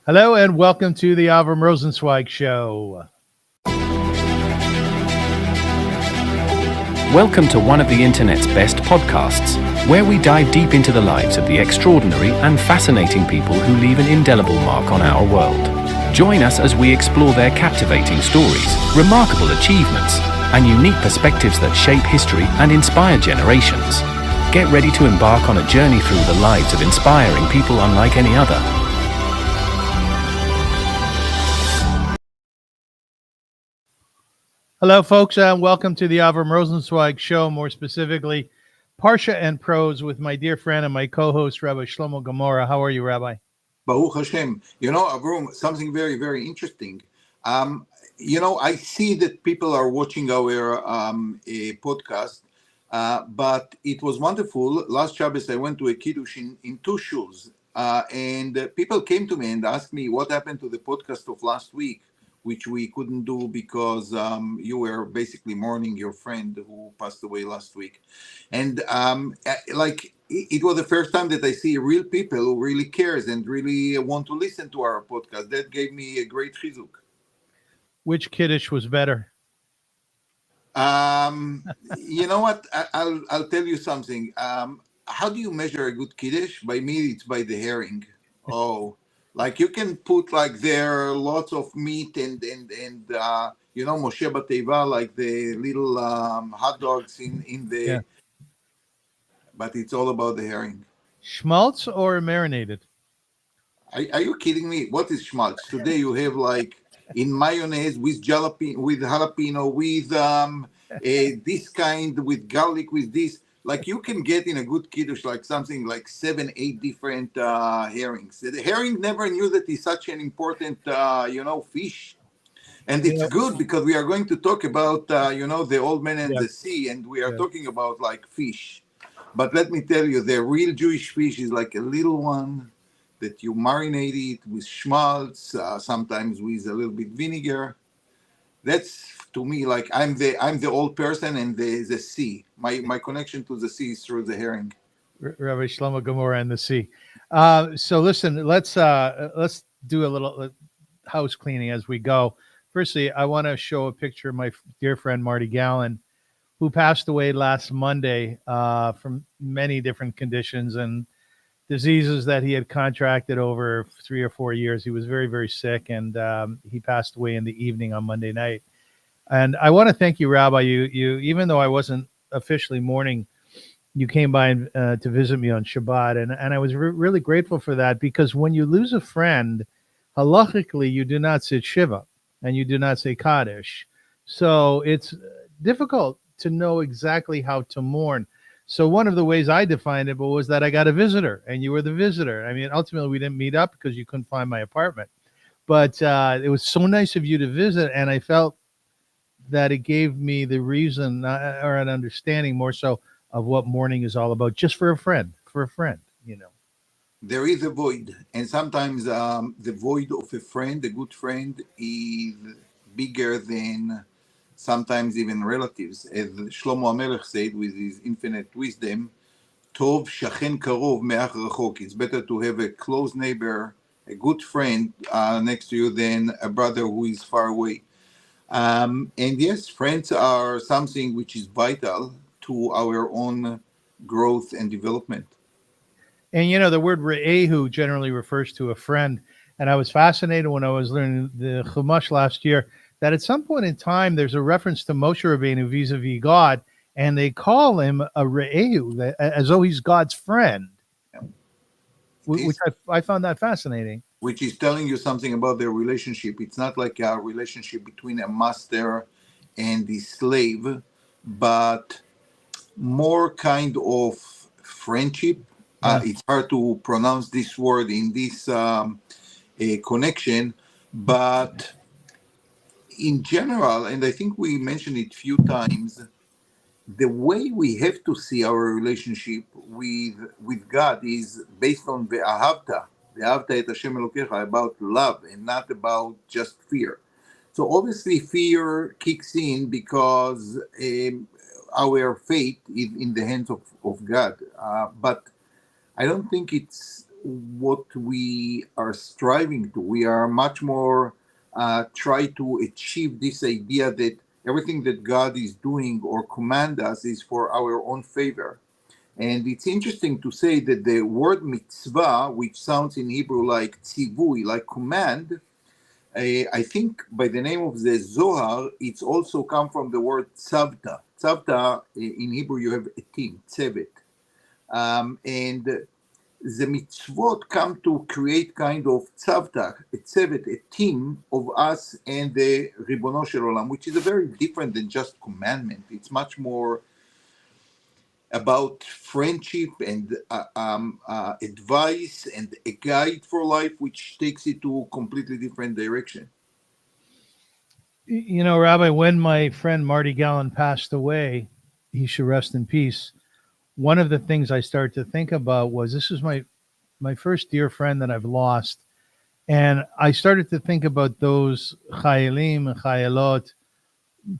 Hello and welcome to the Avrum Rosensweig Show. Welcome to one of the internet's best podcasts, where we dive deep into the lives of the extraordinary and fascinating people who leave an indelible mark on our world. Join us as we explore their captivating stories, remarkable achievements, and unique perspectives that shape history and inspire generations. Get ready to embark on a journey through the lives of inspiring people unlike any other. Hello, folks, and welcome to the Avrum Rosensweig Show, more specifically, Parsha and Prose with my dear friend and my co-host, Rabbi Shlomo Gomorrah. How are you, Rabbi? Baruch Hashem. Avrum, something very, very interesting. I see that people are watching our podcast, but it was wonderful. Last Shabbos, I went to a kiddush in two shuls, and people came to me and asked me what happened to the podcast of last week, which we couldn't do because you were basically mourning your friend who passed away last week. And it was the first time that I see real people who really cares and really want to listen to our podcast. That gave me a great chizuk. Which kiddush was better? You know what? I'll tell you something. How do you measure a good kiddush? By me, it's by the herring. Oh, like you can put like there lots of meat and Moshe Bateva, like the little hot dogs in the, Yeah. but it's all about the herring. Schmaltz or marinated? Are you kidding me? What is schmaltz? Today you have like in mayonnaise with jalapeno, with this kind, with garlic, with this. Like you can get in a good kiddush like something like 7-8 different herrings. The herring never knew that he's such an important fish. And it's good because we are going to talk about the old man and the sea, and we are talking about like fish. But let me tell you, the real Jewish fish is like a little one that you marinate it with schmaltz, sometimes with a little bit vinegar. That's to me like I'm the old person and the sea. My connection to the sea is through the herring. Rabbi Shlomo Gomorrah and the sea. So listen, let's do a little house cleaning as we go. Firstly, I want to show a picture of my dear friend Marty Gallen, who passed away last Monday from many different conditions and diseases that he had contracted over 3 or 4 years. He was very, very sick, and he passed away in the evening on Monday night. And I want to thank you, Rabbi. You even though I wasn't officially mourning, you came by to visit me on Shabbat, and I was really grateful for that, because when you lose a friend, halachically, you do not sit Shiva, and you do not say Kaddish. So it's difficult to know exactly how to mourn. So one of the ways I defined it was that I got a visitor, and you were the visitor. I mean, ultimately, we didn't meet up because you couldn't find my apartment. But it was so nice of you to visit, and I felt that it gave me the reason or an understanding more so of what mourning is all about, just for a friend, There is a void, and sometimes the void of a friend, a good friend, is bigger than sometimes even relatives. As Shlomo HaMelech said with his infinite wisdom, Tov shachen karov me'ach rachok. It's better to have a close neighbor, a good friend next to you than a brother who is far away. And yes, friends are something which is vital to our own growth and development. And the word re'ehu generally refers to a friend. And I was fascinated when I was learning the Chumash last year that at some point in time there's a reference to Moshe Rabbeinu vis-a-vis God, and they call him a re'ehu, as though he's God's friend, which I found that fascinating. Which is telling you something about their relationship. It's not like a relationship between a master and the slave, but more kind of friendship. It's hard to pronounce this word in this connection, but in general, and I think we mentioned it a few times, the way we have to see our relationship with God is based on the ahavta et Hashem Elokecha, about love and not about just fear. So obviously fear kicks in because our fate is in the hands of God. But I don't think it's what we are striving to. We are much more try to achieve this idea that everything that God is doing or command us is for our own favor. And it's interesting to say that the word mitzvah, which sounds in Hebrew like tzivui, like command, I think by the name of the Zohar, it's also come from the word tzavta. Tzavta, in Hebrew, you have a team, tzevet. And the mitzvot come to create kind of tzavta, a tzevet, a team of us and the Ribono Shel Olam, which is a very different than just commandment. It's much more about friendship and advice and a guide for life, which takes it to a completely different direction. You know, Rabbi, when my friend Marty Gallen passed away, he should rest in peace. One of the things I started to think about was this is my first dear friend that I've lost. And I started to think about those chayalim and chayalot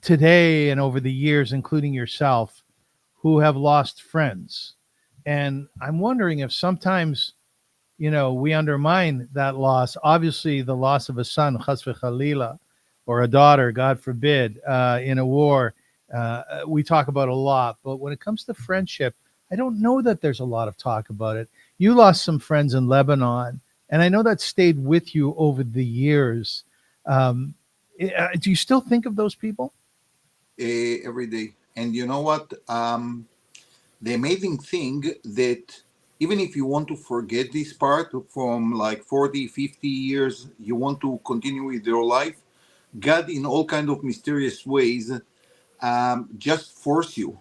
today and over the years, including yourself, who have lost friends. And I'm wondering if sometimes, you know, we undermine that loss. Obviously, the loss of a son, chas v'chalila, or a daughter, God forbid, in a war, we talk about a lot. But when it comes to friendship, I don't know that there's a lot of talk about it. You lost some friends in Lebanon, and I know that stayed with you over the years. Do you still think of those people? Every day. And you know what? The amazing thing that even if you want to forget this part from like 40, 50 years, you want to continue with your life, God in all kind of mysterious ways just force you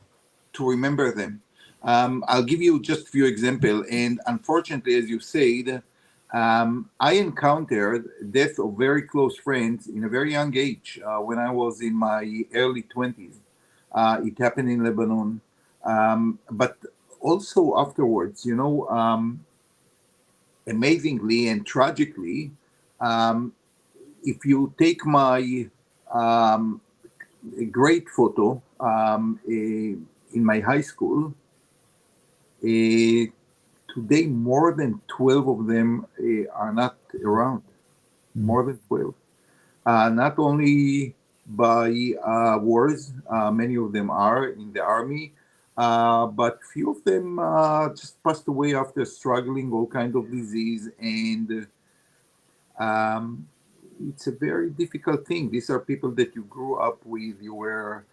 to remember them. I'll give you just a few examples. And unfortunately, as you said, I encountered death of very close friends in a very young age when I was in my early 20s. It happened in Lebanon. But also afterwards, you know, amazingly and tragically, if you take my great photo in my high school, today more than 12 of them are not around. More than 12. Not only by wars, many of them are in the army, but few of them just passed away after struggling all kind of disease, and it's a very difficult thing. These are people that you grew up with, you were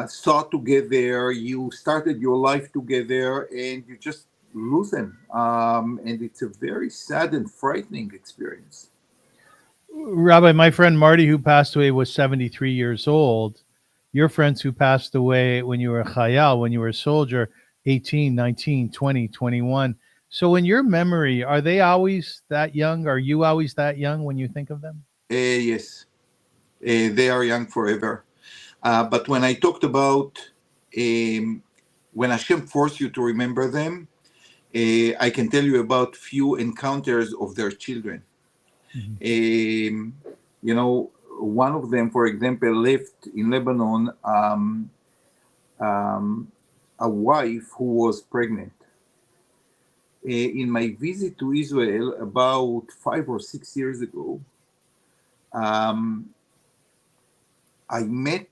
saw together, you started your life together, and you just lose them, and it's a very sad and frightening experience. Rabbi, my friend Marty, who passed away, was 73 years old. Your friends who passed away when you were a chayal, when you were a soldier, 18, 19, 20, 21. So in your memory, are they always that young? Are you always that young when you think of them? Yes, they are young forever. But when I talked about when Hashem forced you to remember them, I can tell you about few encounters of their children. You know, one of them, for example, left in Lebanon a wife who was pregnant. In my visit to Israel about 5 or 6 years ago, I met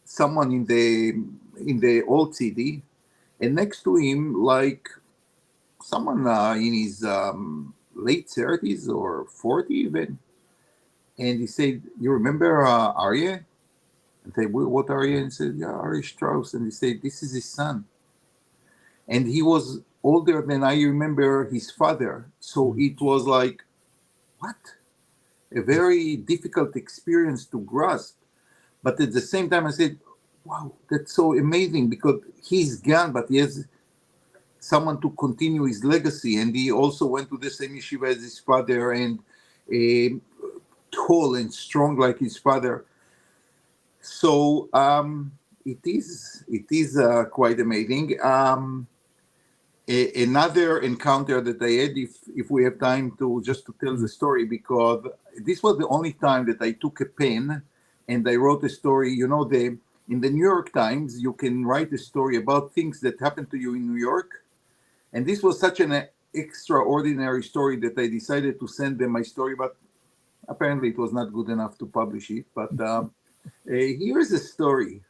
someone in the old city, and next to him, like someone in his late 30s or 40 even, and he said, "You remember Aryeh?" And they, "What Aryeh?" And he said, "Yeah, Aryeh Strauss." And he said, "This is his son." And he was older than I remember his father. So it was like, what? A very difficult experience to grasp. But at the same time, I said, wow, that's so amazing because he's gone, but he has someone to continue his legacy. And he also went to the same yeshiva as his father and tall and strong like his father. So it is quite amazing. Another encounter that I had, if we have time to just to tell the story, because this was the only time that I took a pen and I wrote a story. You know, in the New York Times, you can write a story about things that happened to you in New York. And this was such a extraordinary story that I decided to send them my story, but apparently it was not good enough to publish it. But here's a story.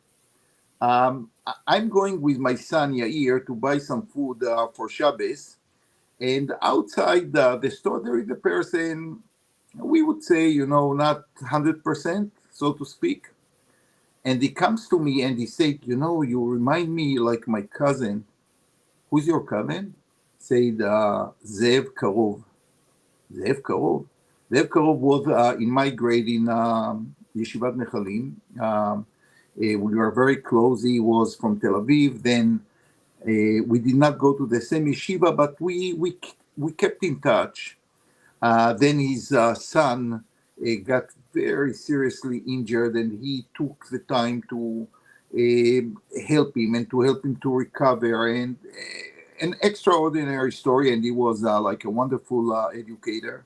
I'm going with my son Yair to buy some food for Shabbos, and outside the store there is a person, we would say, not 100%, so to speak. And he comes to me and he said, you remind me like my cousin. Who's your cousin? Said Zev Karov. Zev Karov. Zev Karov was in my grade in Yeshivat Nechalim. We were very close. He was from Tel Aviv. Then we did not go to the same yeshiva, but we kept in touch. Then his son got very seriously injured, and he took the time to help him and to help him to recover. And an extraordinary story, and he was like a wonderful educator.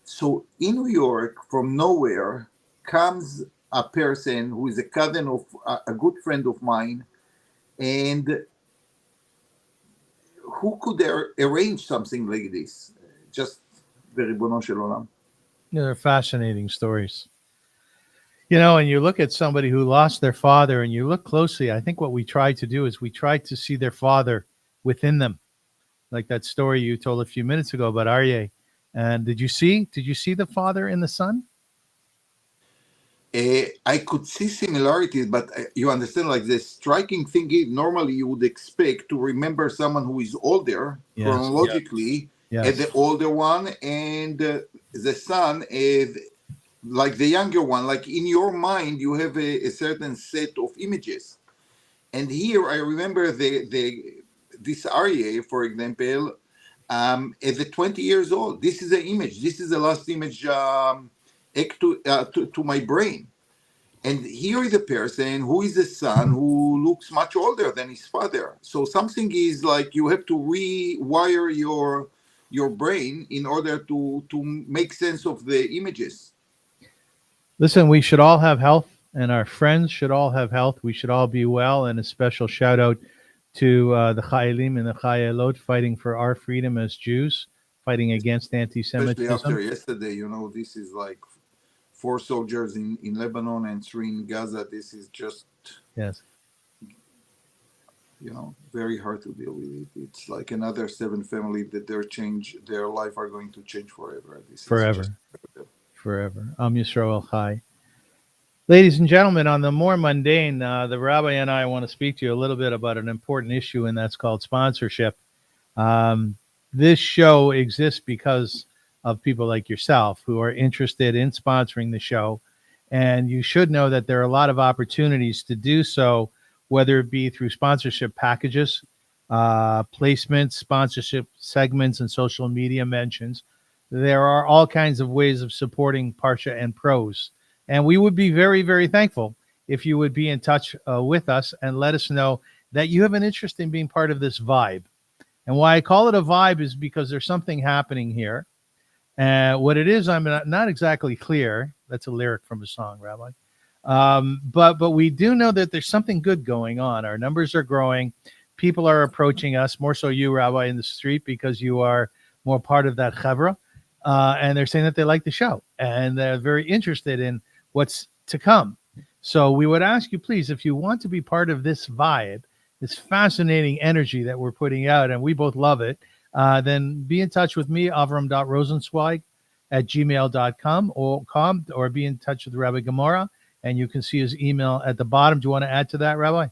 So in New York, from nowhere, comes a person who is a cousin of a good friend of mine, and who could arrange something like this? Just the Ribono Shel Olam. They're fascinating stories. And you look at somebody who lost their father and you look closely, I think what we try to do is we try to see their father within them. Like that story you told a few minutes ago about Aryeh. And did you see the father in the son? I could see similarities, but you understand, like the striking thing is normally you would expect to remember someone who is older, Yes. chronologically, Yes. as the older one, and the son is like the younger one. Like in your mind, you have a certain set of images. And here I remember this Aryeh, for example, as a 20 years old. This is the image. This is the last image to my brain. And here is a person who is a son who looks much older than his father. So something is like you have to rewire your brain in order to make sense of the images. Listen, we should all have health, and our friends should all have health. We should all be well, and a special shout out to the Chayalim and the Chayalot fighting for our freedom as Jews, fighting against anti-Semitism. Especially after yesterday, this is like 4 soldiers in Lebanon and 3 in Gaza. This is just, yes, very hard to deal with it. It's like another 7 families that their life are going to change forever. Forever. Am Yisrael Chai. Ladies and gentlemen, on the more mundane, the rabbi and I want to speak to you a little bit about an important issue, and that's called sponsorship. This show exists because of people like yourself who are interested in sponsoring the show. And you should know that there are a lot of opportunities to do so, whether it be through sponsorship packages, placements, sponsorship segments, and social media mentions. There are all kinds of ways of supporting Parsha and Prose. And we would be very, very thankful if you would be in touch with us and let us know that you have an interest in being part of this vibe. And why I call it a vibe is because there's something happening here. What it is, I'm not exactly clear. That's a lyric from a song, Rabbi. But we do know that there's something good going on. Our numbers are growing. People are approaching us, more so you, Rabbi, in the street, because you are more part of that chevra. And they're saying that they like the show. And they're very interested in what's to come. So we would ask you, please, if you want to be part of this vibe, this fascinating energy that we're putting out, and we both love it, then be in touch with me, avram.rosensweig@gmail.com, or be in touch with Rabbi Gemara, and you can see his email at the bottom. Do you want to add to that, Rabbi?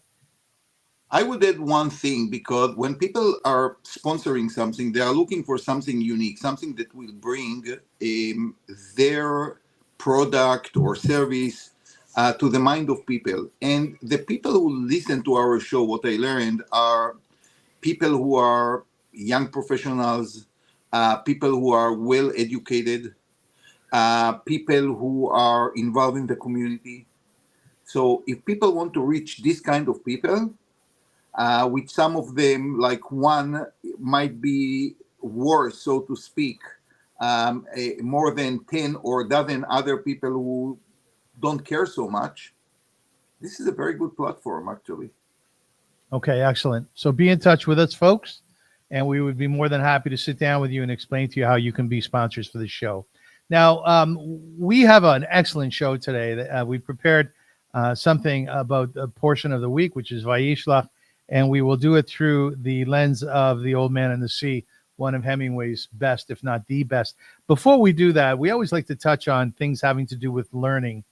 I would add one thing, because when people are sponsoring something, they are looking for something unique, something that will bring their product or service to the mind of people. And the people who listen to our show, what I learned, are people who are young professionals, people who are well educated, people who are involved in the community. So if people want to reach this kind of people, with some of them, like one might be worse, so to speak, more than 10 or a dozen other people who don't care so much, this is a very good platform, actually. Okay, excellent. So be in touch with us, folks. and we would be more than happy to sit down with you and explain to you how you can be sponsors for the show. Now, we have an excellent show today. That we prepared something about a portion of the week, which is Vayishlach, and we will do it through the lens of The Old Man and the Sea, one of Hemingway's best, if not the best. Before we do that, we always like to touch on things having to do with learning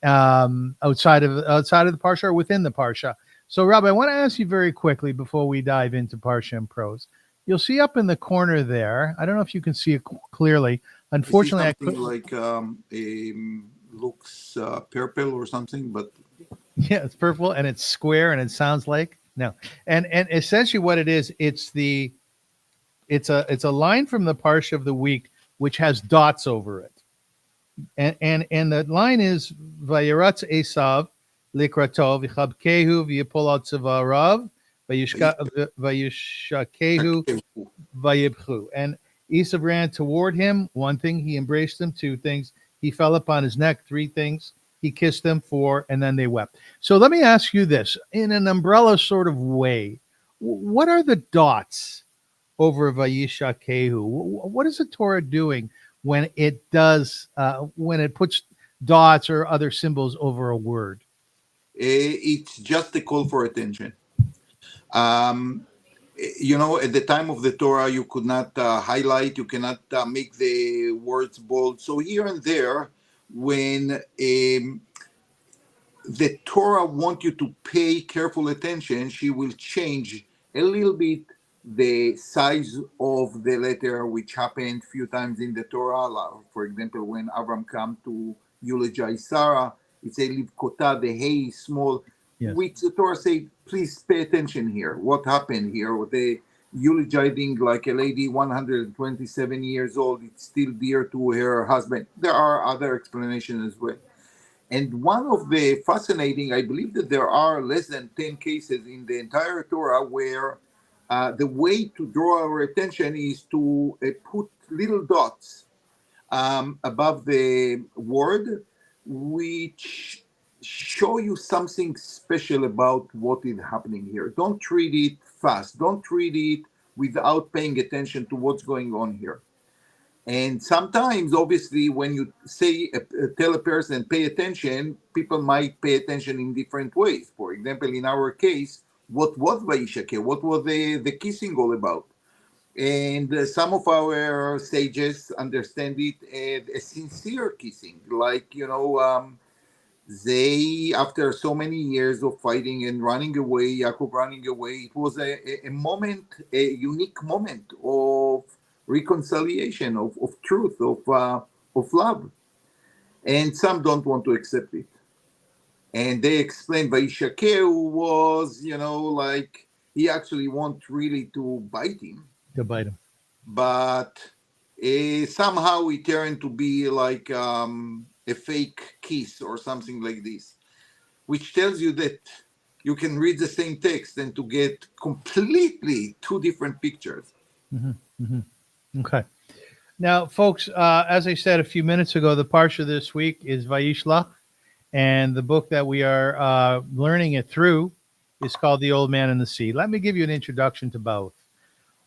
outside of the Parsha or within the Parsha. So, Rob, I want to ask you very quickly before we dive into Parsha and Prose. You'll see up in the corner there, I don't know if you can see it clearly. Unfortunately, looks purple or something, but yeah, it's purple and it's square and it sounds like no. And essentially what it is, it's a line from the Parsha of the week which has dots over it. And the line is Vayiratz Esau likrato v'chabkehu v'yipol tzavarav v'yishkakehu v'yibchu. And Esau ran toward him, one thing, he embraced him, two things, he fell upon his neck, three things, he kissed them, four, and then they wept. So let me ask you this, in an umbrella sort of way, what are the dots over Vayishakehu? What is the Torah doing when it does, when it puts dots or other symbols over a word? It's just a call for attention. At the time of the Torah, you could not highlight, you cannot make the words bold. So here and there, when the Torah wants you to pay careful attention, she will change a little bit the size of the letter, which happened a few times in the Torah. For example, when Avram came to eulogize Sarah, it said, Livkota, the hay is small. Yes. Which the Torah say, please pay attention here. What happened here? They eulogizing like a lady 127 years old, it's still dear to her husband. There are other explanations as well. And one of the fascinating, I believe that there are less than 10 cases in the entire Torah where the way to draw our attention is to put little dots above the word, which show you something special about what is happening here. Don't read it fast. Don't read it without paying attention to what's going on here. And sometimes, obviously, when you say tell a person pay attention, people might pay attention in different ways. For example, in our case, what was Vayishlach? What was the kissing all about? And some of our sages understand it as a sincere kissing, like, they, after so many years of fighting and running away, Yaakov running away, it was a moment, a unique moment of reconciliation, of truth, of love. And some don't want to accept it. And they explain Vayishlach was, like he actually want really to bite him. To bite him. But somehow it turned to be like a fake kiss or something like this, which tells you that you can read the same text and to get completely two different pictures. Mm-hmm. Mm-hmm. Okay. Now, folks, as I said a few minutes ago, the Parsha this week is Vayishlach, and the book that we are learning it through is called The Old Man and the Sea. Let me give you an introduction to both.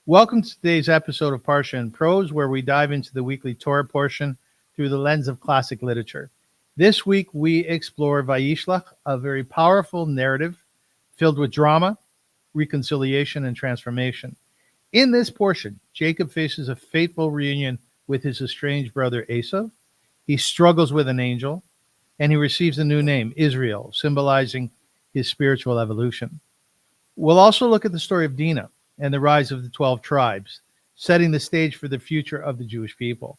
Welcome to today's episode of Parsha and Prose, where we dive into the weekly Torah portion through the lens of classic literature. This week, we explore Vayishlach, a very powerful narrative filled with drama, reconciliation, and transformation. In this portion, Jacob faces a fateful reunion with his estranged brother Esau. He struggles with an angel, and he receives a new name, Israel, symbolizing his spiritual evolution. We'll also look at the story of Dinah and the rise of the 12 tribes, setting the stage for the future of the Jewish people.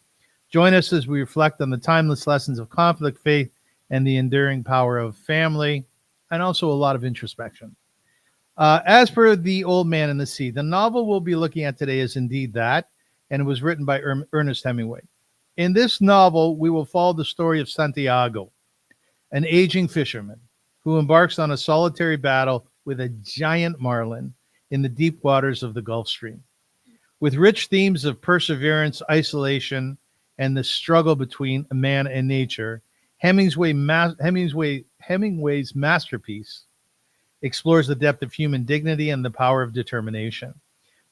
Join us as we reflect on the timeless lessons of conflict, faith, and the enduring power of family, and also a lot of introspection. As per The Old Man and the Sea, the novel we'll be looking at today is indeed that, and it was written by Ernest Hemingway. In this novel, we will follow the story of Santiago, an aging fisherman who embarks on a solitary battle with a giant marlin in the deep waters of the Gulf Stream. With rich themes of perseverance, isolation, and the struggle between man and nature, Hemingway's masterpiece explores the depth of human dignity and the power of determination.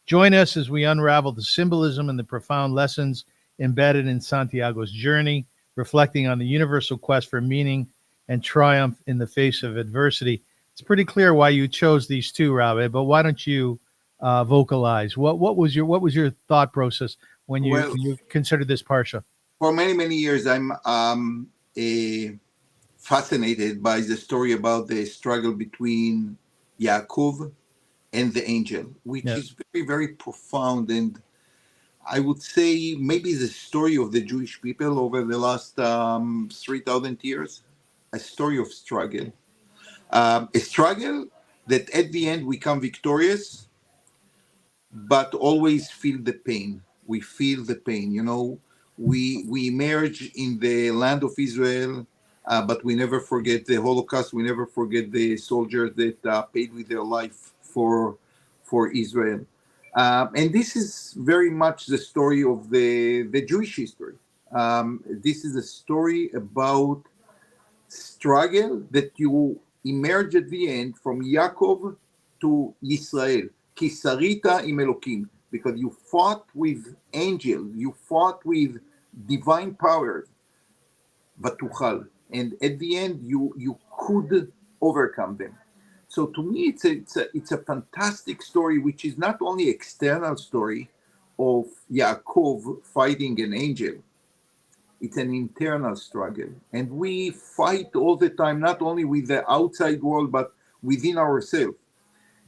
Join us as we unravel the symbolism and the profound lessons embedded in Santiago's journey, reflecting on the universal quest for meaning and triumph in the face of adversity. It's pretty clear why you chose these two, Rabbi, but why don't you vocalize? What was your thought process when Well, you considered this parsha? for many years, I'm fascinated by the story about the struggle between Yaakov and the angel, which is very profound, and I would say maybe the story of the Jewish people over the last 3,000 years, a story of struggle, a struggle that at the end we come victorious, but always feel the pain. We feel the pain. We emerge in the land of Israel, but we never forget the Holocaust. We never forget the soldiers that paid with their life for Israel. And this is very much the story of the Jewish history. This is a story about struggle that you emerge at the end from Yaakov to Israel. Kisarita im Elokim, because you fought with angels, you fought with divine powers, Vatuchal, and at the end you could overcome them. So to me, it's a fantastic story, which is not only external story of Yaakov fighting an angel. It's an internal struggle, and we fight all the time, not only with the outside world but within ourselves.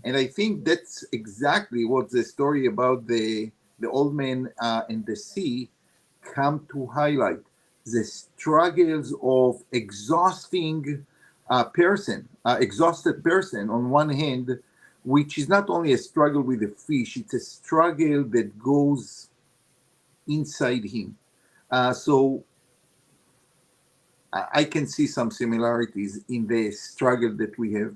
And I think that's exactly what the story about the old man and the sea come to highlight: the struggles of exhausted person on one hand, which is not only a struggle with the fish, it's a struggle that goes inside him. So I can see some similarities in the struggle that we have.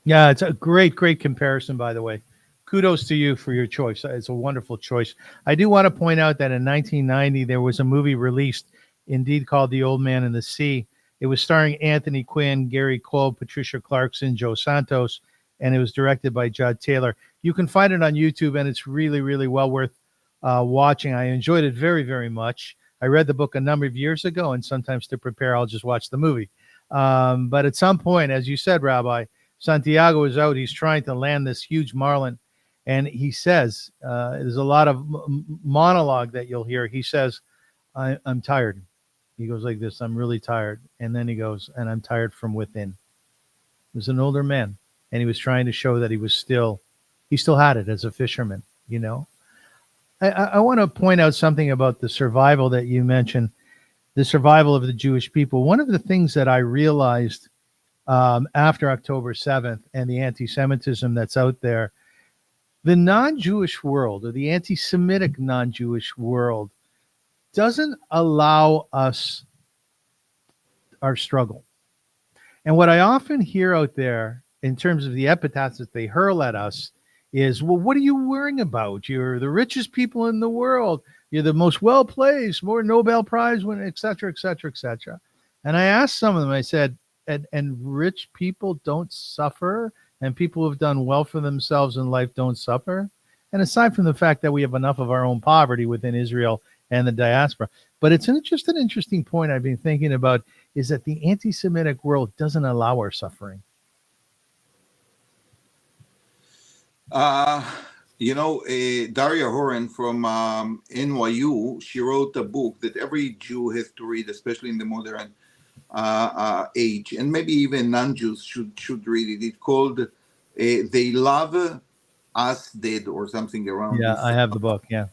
Yeah, it's a great comparison, by the way. Kudos to you for your choice. It's a wonderful choice. I do want to point out that in 1990, there was a movie released, indeed called The Old Man and the Sea. It was starring Anthony Quinn, Gary Cole, Patricia Clarkson, Joe Santos, and it was directed by Judd Taylor. You can find it on YouTube, and it's really well worth watching. I enjoyed it very much. I read the book a number of years ago, and sometimes to prepare, I'll just watch the movie. But at some point, as you said, Rabbi, Santiago is out. He's trying to land this huge marlin. And he says, there's a lot of monologue that you'll hear. He says, I'm tired. He goes like this, I'm really tired. And then he goes, and I'm tired from within. He was an older man. And he was trying to show that he still had it as a fisherman, I want to point out something about the survival that you mentioned, the survival of the Jewish people. One of the things that I realized after October 7th and the anti-Semitism that's out there, the non-Jewish world, or the anti-Semitic non-Jewish world, doesn't allow us our struggle. And what I often hear out there in terms of the epithets that they hurl at us is, well, what are you worrying about? You're the richest people in the world. You're the most well-placed, more Nobel Prize winner, et cetera, et cetera, et cetera. And I asked some of them, I said, and rich people don't suffer, and people who have done well for themselves in life don't suffer. And aside from the fact that we have enough of our own poverty within Israel and the diaspora, but it's just an interesting point I've been thinking about, is that the anti-Semitic world doesn't allow our suffering. Daria Horan from NYU, she wrote a book that every Jew has to read, especially in the modern age, and maybe even non-Jews should read it. It's called "They Love Us Dead" or something around. Yeah, this. I have the book. Yeah.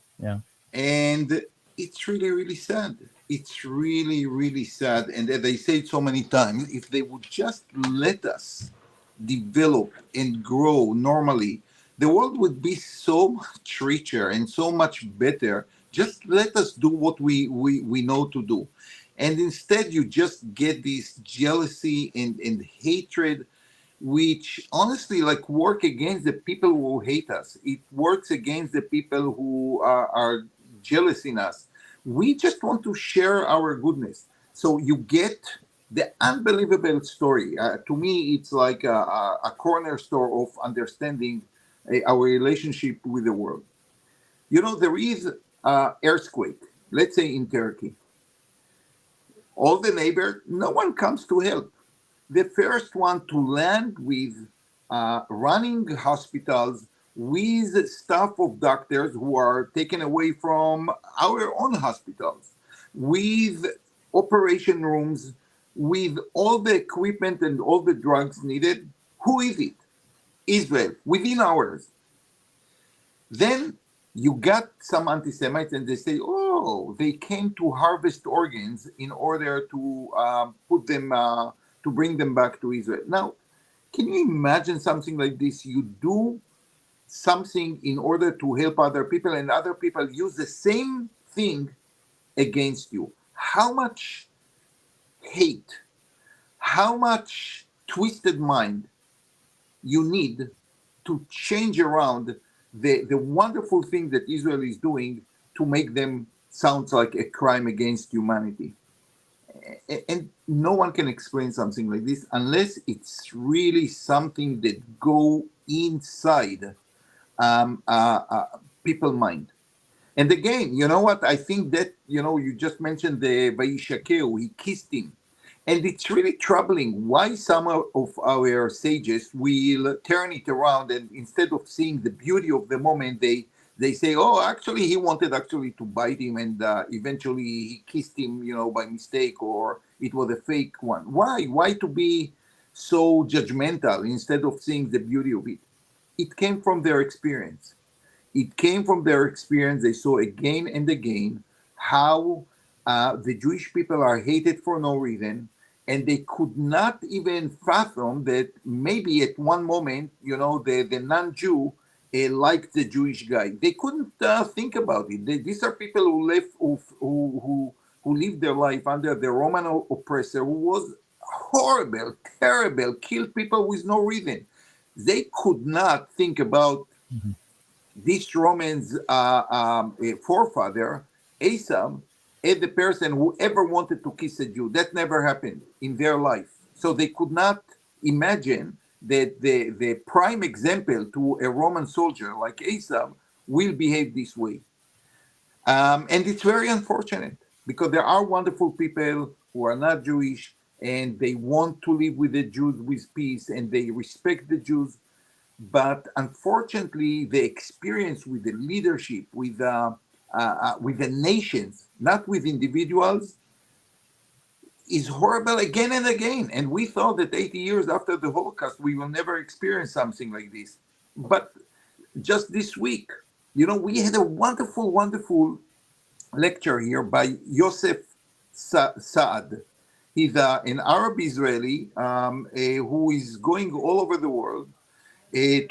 And it's really sad. It's really sad. And as I said so many times, if they would just let us develop and grow normally, the world would be so much richer and so much better. Just let us do what we know to do. And instead, you just get this jealousy and hatred, which honestly work against the people who hate us. It works against the people who are jealous in us. We just want to share our goodness. So you get the unbelievable story. To me, it's like a corner store of understanding our relationship with the world. There is earthquake, let's say in Turkey. All the neighbors, no one comes to help. The first one to land with running hospitals, with staff of doctors who are taken away from our own hospitals, with operation rooms, with all the equipment and all the drugs needed. Who is it? Israel, within hours. Then you got some anti-Semites and they say, oh, they came to harvest organs in order to put them, to bring them back to Israel. Now, can you imagine something like this? You do something in order to help other people, and other people use the same thing against you. How much hate, how much twisted mind you need to change around the wonderful thing that Israel is doing to make them sound like a crime against humanity. And no one can explain something like this unless it's really something that go inside people's mind. And again, you know what? I think that, you just mentioned the Vayishlach, he kissed him. And it's really troubling why some of our sages will turn it around, and instead of seeing the beauty of the moment, they say, oh, actually, he wanted actually to bite him, and eventually he kissed him, by mistake, or it was a fake one. Why? Why to be so judgmental instead of seeing the beauty of it? It came from their experience. It came from their experience. They saw again and again how the Jewish people are hated for no reason, and they could not even fathom that maybe at one moment, the non-Jew liked the Jewish guy. They couldn't think about it. These are people who lived their life under the Roman oppressor, who was horrible, terrible, killed people with no reason. They could not think about this Roman's forefather, Esau, as the person who ever wanted to kiss a Jew. That never happened in their life. So they could not imagine that the prime example to a Roman soldier like Esau will behave this way. And it's very unfortunate because there are wonderful people who are not Jewish and they want to live with the Jews with peace and they respect the Jews. But unfortunately, the experience with the leadership, with the nations, not with individuals, is horrible again and again. And we thought that 80 years after the Holocaust, we will never experience something like this. But just this week, we had a wonderful, wonderful lecture here by Yosef Saad. He's an Arab Israeli who is going all over the world,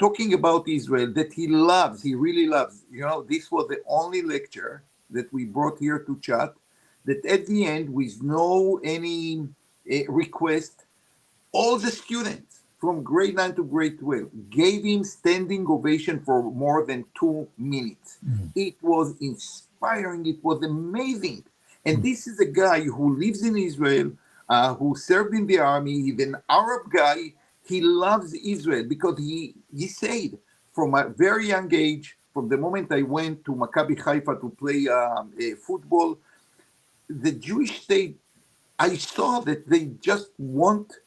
talking about Israel that he loves, he really loves. This was the only lecture that we brought here to chat, that at the end, with no any request, all the students from grade 9 to grade 12 gave him standing ovation for more than 2 minutes. It was inspiring. It was amazing. And this is a guy who lives in Israel, who served in the army. He's an Arab guy. He loves Israel because he said from a very young age, from the moment I went to Maccabi Haifa to play football, the Jewish state, I saw that they just want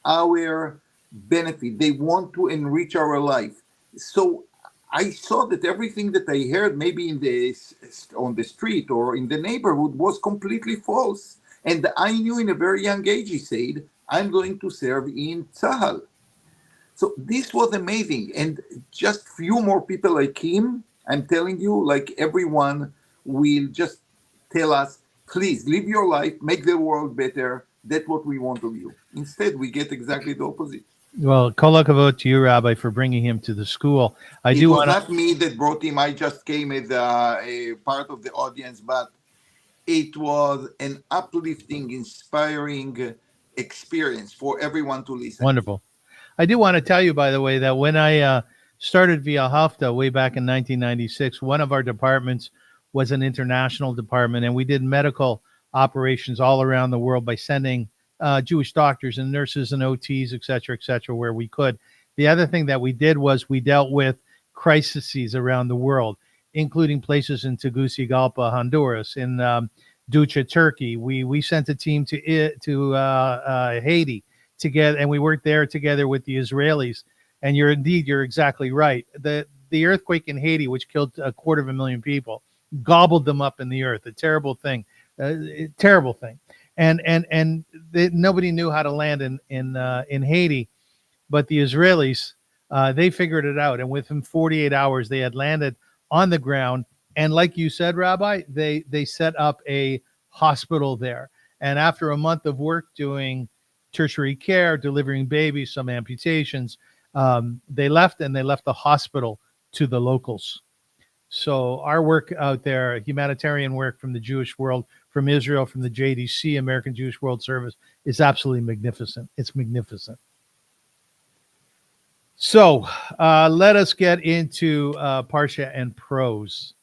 our benefit. They want to enrich our life. So I saw that everything that I heard, maybe on the street or in the neighborhood, was completely false. And I knew in a very young age, he said, I'm going to serve in Tzahal. So this was amazing. And just few more people like him, I'm telling you, like everyone will just tell us, please live your life, make the world better. That's what we want of you. Instead, we get exactly the opposite. Well, kol hakavod to you, Rabbi, for bringing him to the school. It was not me that brought him. I just came as a part of the audience, but it was an uplifting, inspiring experience for everyone to listen. Wonderful. I do want to tell you, by the way, that when I started Via Hafta way back in 1996, one of our departments was an international department, and we did medical operations all around the world by sending Jewish doctors and nurses and OTs, et cetera, where we could. The other thing that we did was we dealt with crises around the world, including places in Tegucigalpa, Honduras, in Ducha, Turkey. We sent a team to Haiti together, and we worked there together with the Israelis. And you're exactly right. The earthquake in Haiti, which killed 250,000 people, gobbled them up in the earth. A terrible thing, terrible thing. And nobody knew how to land in Haiti, but the Israelis, they figured it out, and within 48 hours they had landed on the ground. And like you said, Rabbi, they set up a hospital there. And after a month of work doing tertiary care, delivering babies, some amputations, they left, and they left the hospital to the locals. So our work out there, humanitarian work from the Jewish world, from Israel, from the JDC, American Jewish World Service, is absolutely magnificent. It's magnificent. So let us get into Parsha and Prose.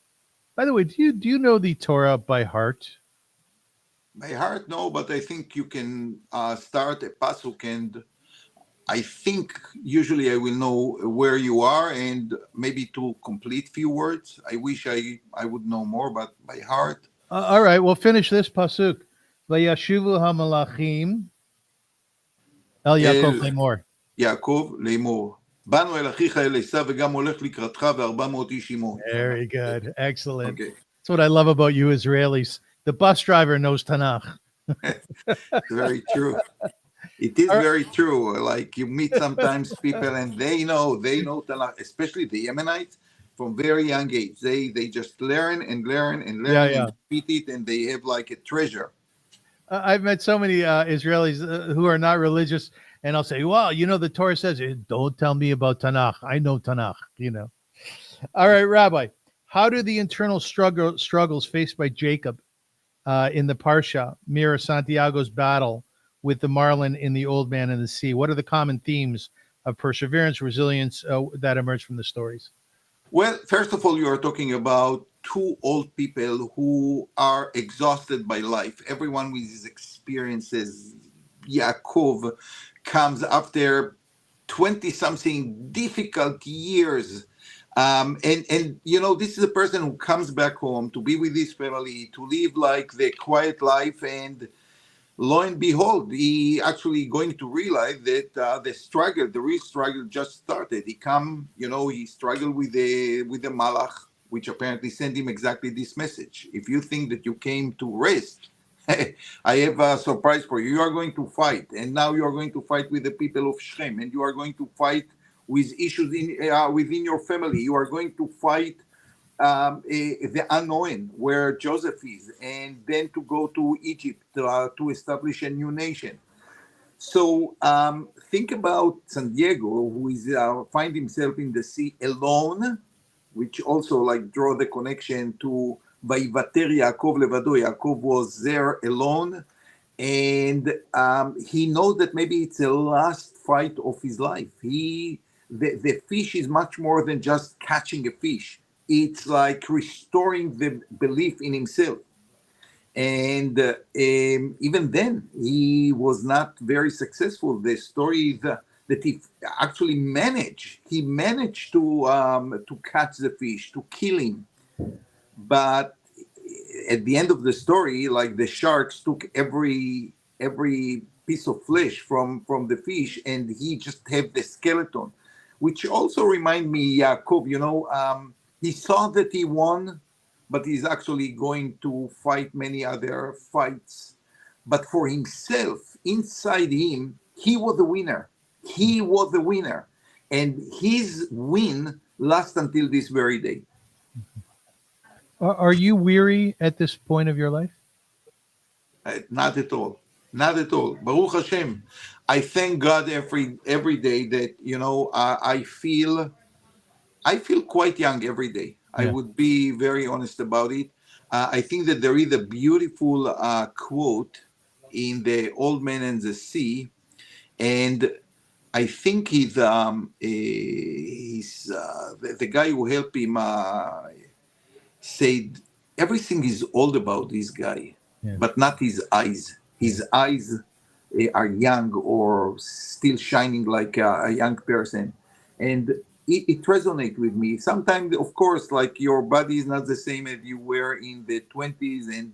By the way, do you know the Torah by heart? By heart, no, but I think you can start a pasuk, and I think usually I will know where you are, and maybe to complete few words. I wish I would know more, but by heart. All right, we'll finish this pasuk. Vayashuvu hamalachim el Yaakov lemor. יעקב לאמור, באנו אל אחיך אל עשיו וגם הולך לקראתך ו400 איש עמו. Very good. Excellent. Okay. That's what I love about you Israelis. The bus driver knows Tanakh. Very true. It is very true. Like you meet sometimes people and they know Tanakh, especially the Yemenites, from very young age. They just learn and repeat it, and they have like a treasure. I've met so many Israelis who are not religious, and I'll say, well, the Torah says, don't tell me about Tanakh. I know Tanakh, All right, Rabbi, how do the internal struggles faced by Jacob in the Parsha mirror Santiago's battle with the marlin in the old man in the sea? What are the common themes of perseverance, resilience that emerge from the stories? Well, first of all, you are talking about two old people who are exhausted by life. Everyone with his experiences. Yaakov comes after 20-something difficult years. And this is a person who comes back home to be with his family, to live like the quiet life, and lo and behold, he actually going to realize that the real struggle just started. He struggled with the malach, which apparently sent him exactly this message. If you think that you came to rest, I have a surprise for you. You are going to fight, and now you are going to fight with the people of Shechem, and you are going to fight with issues within your family. You are going to fight the unknown, where Joseph is, and then to go to Egypt to establish a new nation. So think about Santiago, who is find himself in the sea alone, which also draw the connection to Vayivater Yaakov levado. Yaakov was there alone, and he knows that maybe it's the last fight of his life. The fish is much more than just catching a fish. It's like restoring the belief in himself. And even then, he was not very successful. The story is that he actually managed to catch the fish, to kill him. But at the end of the story, the sharks took every piece of flesh from the fish, and he just had the skeleton, which also remind me Yaakov. He saw that he won, but he's actually going to fight many other fights. But for himself, inside him, he was the winner. He was the winner. And his win lasts until this very day. Are you weary at this point of your life? Not at all. Not at all. Baruch Hashem. I thank God every day that, I feel quite young every day. Yeah. I would be very honest about it. I think that there is a beautiful quote in The Old Man and the Sea, and I think he's the guy who helped him said everything is old about this guy, but not his eyes. His eyes are young or still shining like a young person. And it resonates with me. Sometimes, of course, like your body is not the same as you were in the 20s, and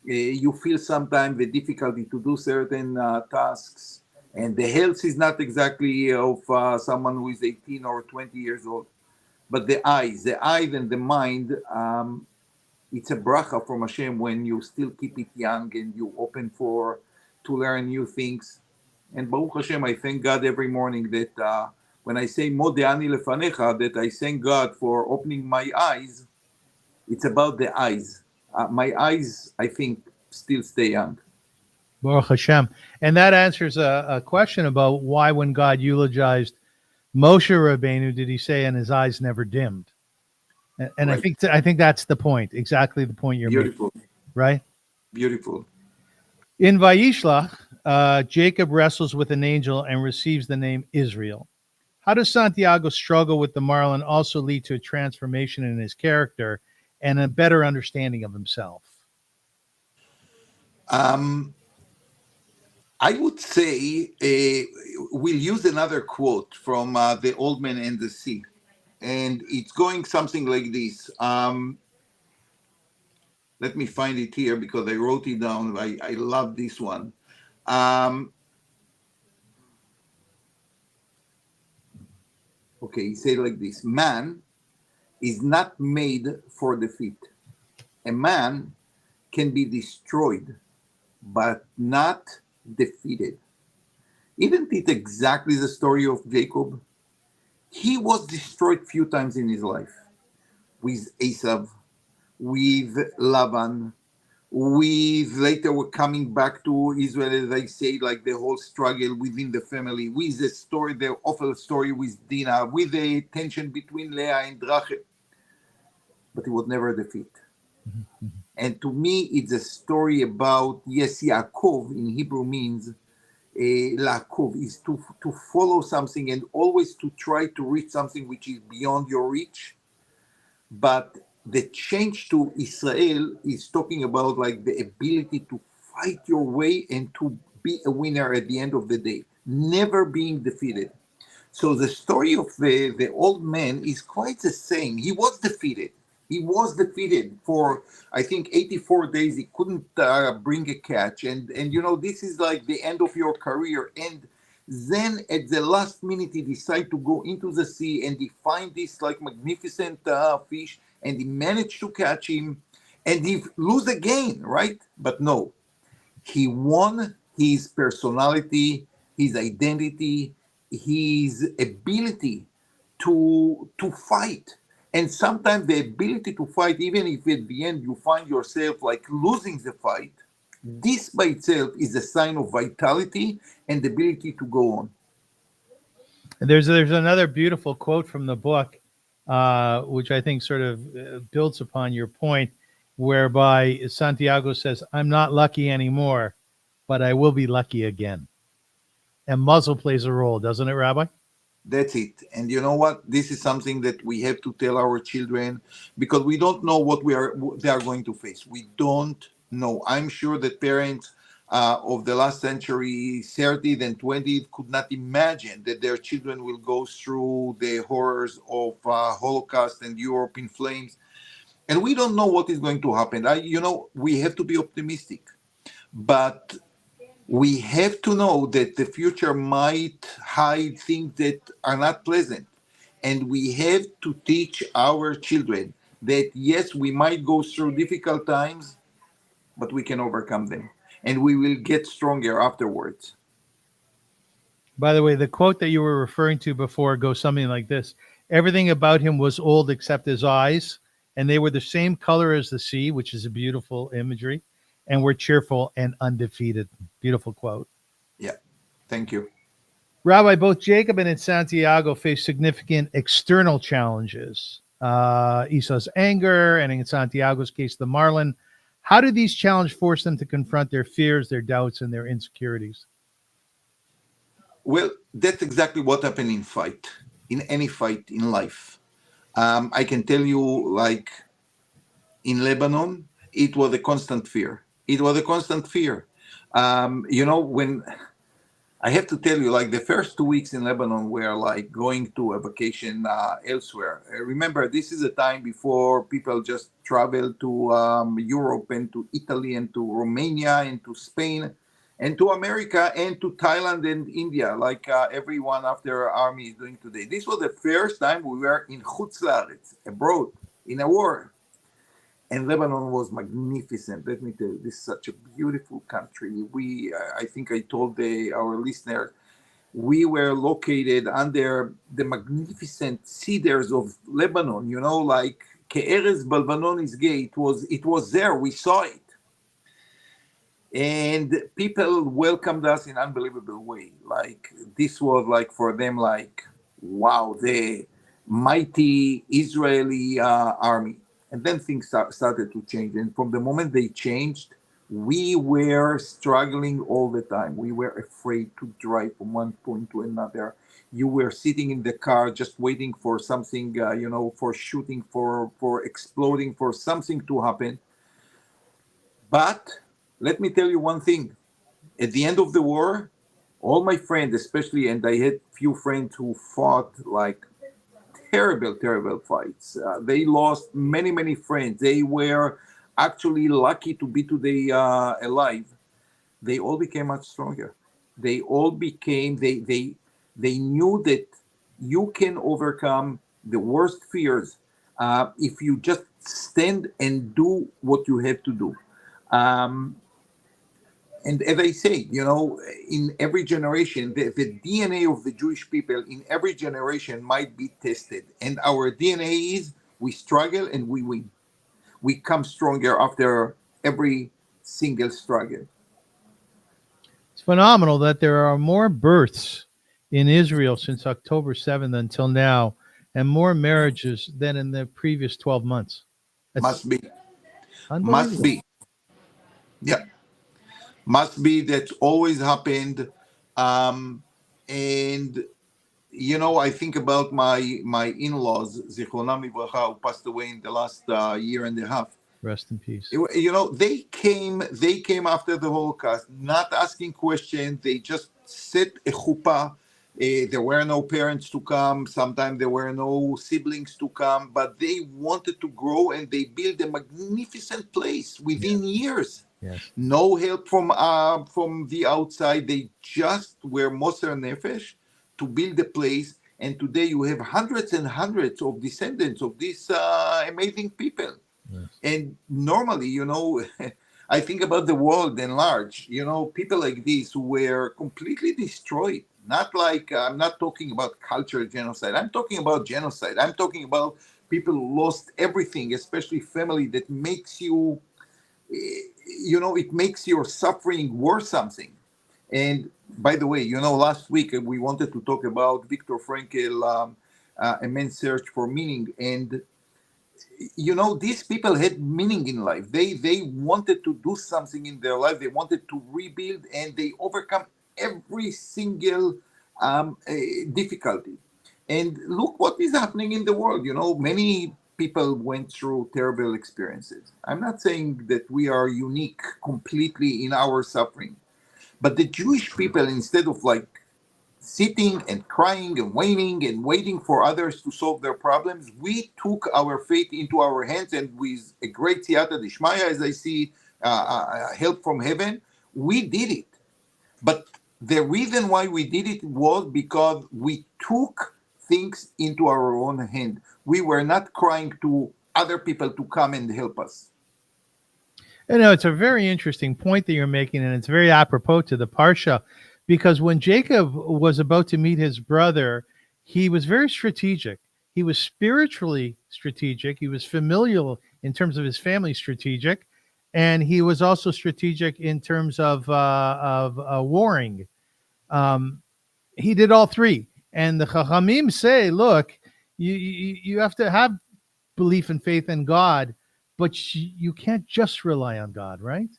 you feel sometimes the difficulty to do certain tasks, and the health is not exactly of someone who is 18 or 20 years old. But the eyes and the mind, it's a bracha from Hashem when you still keep it young and you open for to learn new things. And Baruch Hashem, I thank God every morning that when I say Modeh ani lefanecha, that I thank God for opening my eyes. It's about the eyes. My eyes, I think, still stay young. Baruch Hashem. And that answers a question about why, when God eulogized Moshe Rabbeinu, did he say, and his eyes never dimmed? And Right. I think that's the point, exactly the point you're Beautiful. making, right? Beautiful. In Vayishlach, Jacob wrestles with an angel and receives the name Israel. How does Santiago's struggle with the marlin also lead to a transformation in his character and a better understanding of himself? I would say we'll use another quote from The Old Man and the Sea. And it's going something like this. Let me find it here because I wrote it down. I love this one. Okay, he said like this: man is not made for defeat. A man can be destroyed, but not defeated. Isn't it exactly the story of Jacob? He was destroyed few times in his life, with Esau, with Laban, with later we're coming back to Israel, as I say, like the whole struggle within the family, with the story, the awful story with Dinah, with the tension between Leah and Rachel. But it was never a defeat. Mm-hmm. And to me, it's a story about, yes, Yaakov in Hebrew means Laakov, is to follow something and always to try to reach something which is beyond your reach. But the change to Israel is talking about like the ability to fight your way and to be a winner at the end of the day, never being defeated. So the story of the old man is quite the same. He was defeated. He was defeated for, I think, 84 days. He couldn't bring a catch. And this is like the end of your career. And then at the last minute, he decided to go into the sea and he find this like magnificent fish, and he managed to catch him, and he lose again, right? But no, he won his personality, his identity, his ability to fight. And sometimes the ability to fight, even if at the end you find yourself like losing the fight, this by itself is a sign of vitality and the ability to go on. There's another beautiful quote from the book, which I think sort of builds upon your point, whereby Santiago says, "I'm not lucky anymore, but I will be lucky again." And muzzle plays a role, doesn't it, Rabbi? That's it. And you know what? This is something that we have to tell our children, because we don't know what they are going to face. We don't know. I'm sure that parents of the last century, 30s and 20s, could not imagine that their children will go through the horrors of Holocaust and Europe in flames. And we don't know what is going to happen. We have to be optimistic. But we have to know that the future might hide things that are not pleasant. And we have to teach our children that, yes, we might go through difficult times, but we can overcome them. And we will get stronger afterwards. By the way, the quote that you were referring to before goes something like this: "Everything about him was old except his eyes, and they were the same color as the sea," which is a beautiful imagery, "and were cheerful and undefeated." Beautiful quote. Yeah, thank you. Rabbi, both Jacob and Santiago face significant external challenges. Esau's anger, and in Santiago's case, the marlin. How did these challenges force them to confront their fears, their doubts, and their insecurities? Well, that's exactly what happened in any fight in life. I can tell you, like in Lebanon, it was a constant fear. It was a constant fear. When I have to tell you, like the first 2 weeks in Lebanon were like going to a vacation elsewhere. Remember, this is a time before people just travel to Europe and to Italy and to Romania and to Spain and to America and to Thailand and India, like everyone after our army is doing today. This was the first time we were in Chutz La'aretz, abroad, in a war. And Lebanon was magnificent. Let me tell you, this is such a beautiful country. I think I told our listeners, we were located under the magnificent cedars of Lebanon. You know, like Ke'erez Balbanon is gay. It was there. We saw it, and people welcomed us in unbelievable way. Like this was like for them, like wow, the mighty Israeli army. And then things started to change. And from the moment they changed, we were struggling all the time. We were afraid to drive from one point to another. You were sitting in the car just waiting for something, for shooting, for exploding, for something to happen. But let me tell you one thing. At the end of the war, all my friends, especially, and I had few friends who fought like terrible, terrible fights. They lost many, many friends. They were actually lucky to be today alive. They all became much stronger. They all became. They knew that you can overcome the worst fears if you just stand and do what you have to do. Um, and as I say, in every generation, the DNA of the Jewish people in every generation might be tested. And our DNA is we struggle and we win. We come stronger after every single struggle. It's phenomenal that there are more births in Israel since October 7th until now, and more marriages than in the previous 12 months. That's Must be. Must unbelievable. be. Yeah. Must be. That's always happened. And I think about my in-laws, Zichronam Livracha, who passed away in the last year and a half. Rest in peace. They came after the Holocaust, not asking questions. They just set a chuppah. There were no parents to come. Sometimes there were no siblings to come, but they wanted to grow and they built a magnificent place within years. Yes. No help from the outside. They just were Moser Nefesh to build a place. And today you have hundreds and hundreds of descendants of these amazing people. Yes. And normally, I think about the world in large, people like these who were completely destroyed. Not like, I'm not talking about cultural genocide. I'm talking about genocide. I'm talking about people who lost everything, especially family, that makes you, it makes your suffering worth something. And by the way, last week we wanted to talk about Viktor Frankl, A Man's Search for Meaning. And these people had meaning in life. They wanted to do something in their life. They wanted to rebuild, and they overcome every single difficulty. And look what is happening in the world. Many people went through terrible experiences. I'm not saying that we are unique completely in our suffering, but the Jewish people, instead of like sitting and crying and waiting for others to solve their problems, we took our fate into our hands, and with a great siyata d'ishmaya, as I see, help from heaven, we did it. But the reason why we did it was because we took things into our own hand. We were not crying to other people to come and help us. It's a very interesting point that you're making, and it's very apropos to the Parsha, because when Jacob was about to meet his brother, he was very strategic. He was spiritually strategic. He was familial in terms of his family strategic, and he was also strategic in terms of warring. He did all three. And the Chachamim say, look, you have to have belief and faith in God, but you can't just rely on God, right?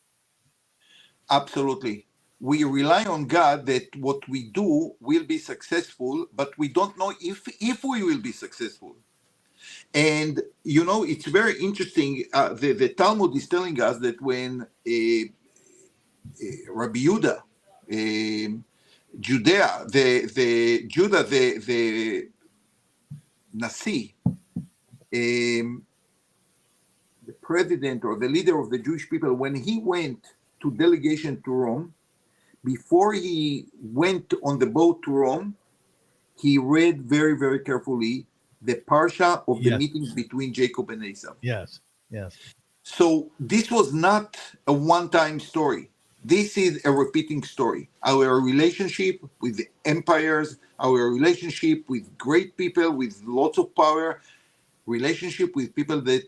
Absolutely. We rely on God that what we do will be successful, but we don't know if we will be successful. And it's very interesting. The Talmud is telling us that when Rabbi Yehuda Judah, the Nasi, the president or the leader of the Jewish people, when he went to delegation to Rome, before he went on the boat to Rome, he read very, very carefully the Parsha of the Yes. meetings between Jacob and Esau. Yes. Yes. So this was not a one-time story. This is a repeating story. Our relationship with the empires, our relationship with great people with lots of power, relationship with people that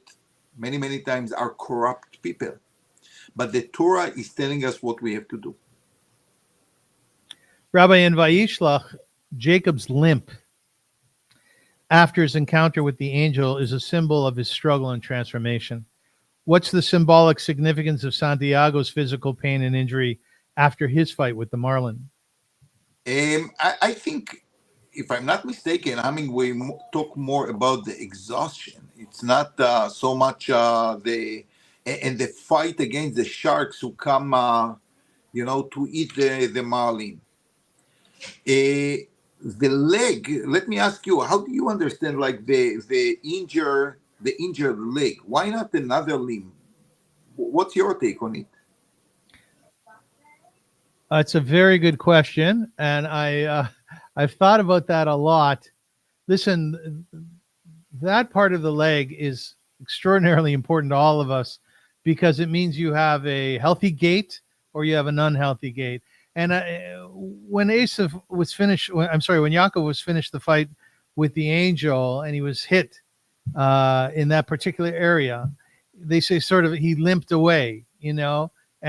many, many times are corrupt people. But the Torah is telling us what we have to do. Rabbi, in Vayishlach, Jacob's limp after his encounter with the angel is a symbol of his struggle and transformation. What's the symbolic significance of Santiago's physical pain and injury after his fight with the marlin? I think, if I'm not mistaken, Hemingway talk more about the exhaustion. It's not so much the fight against the sharks who come, to eat the marlin. The leg. Let me ask you, how do you understand like the injured leg? Why not another limb? What's your take on it? It's a very good question, and I've thought about that a lot. Listen, that part of the leg is extraordinarily important to all of us because it means you have a healthy gait or you have an unhealthy gait. And when Esau was finished, when Yaakov was finished the fight with the angel and he was hit in that particular area, they say sort of he limped away, and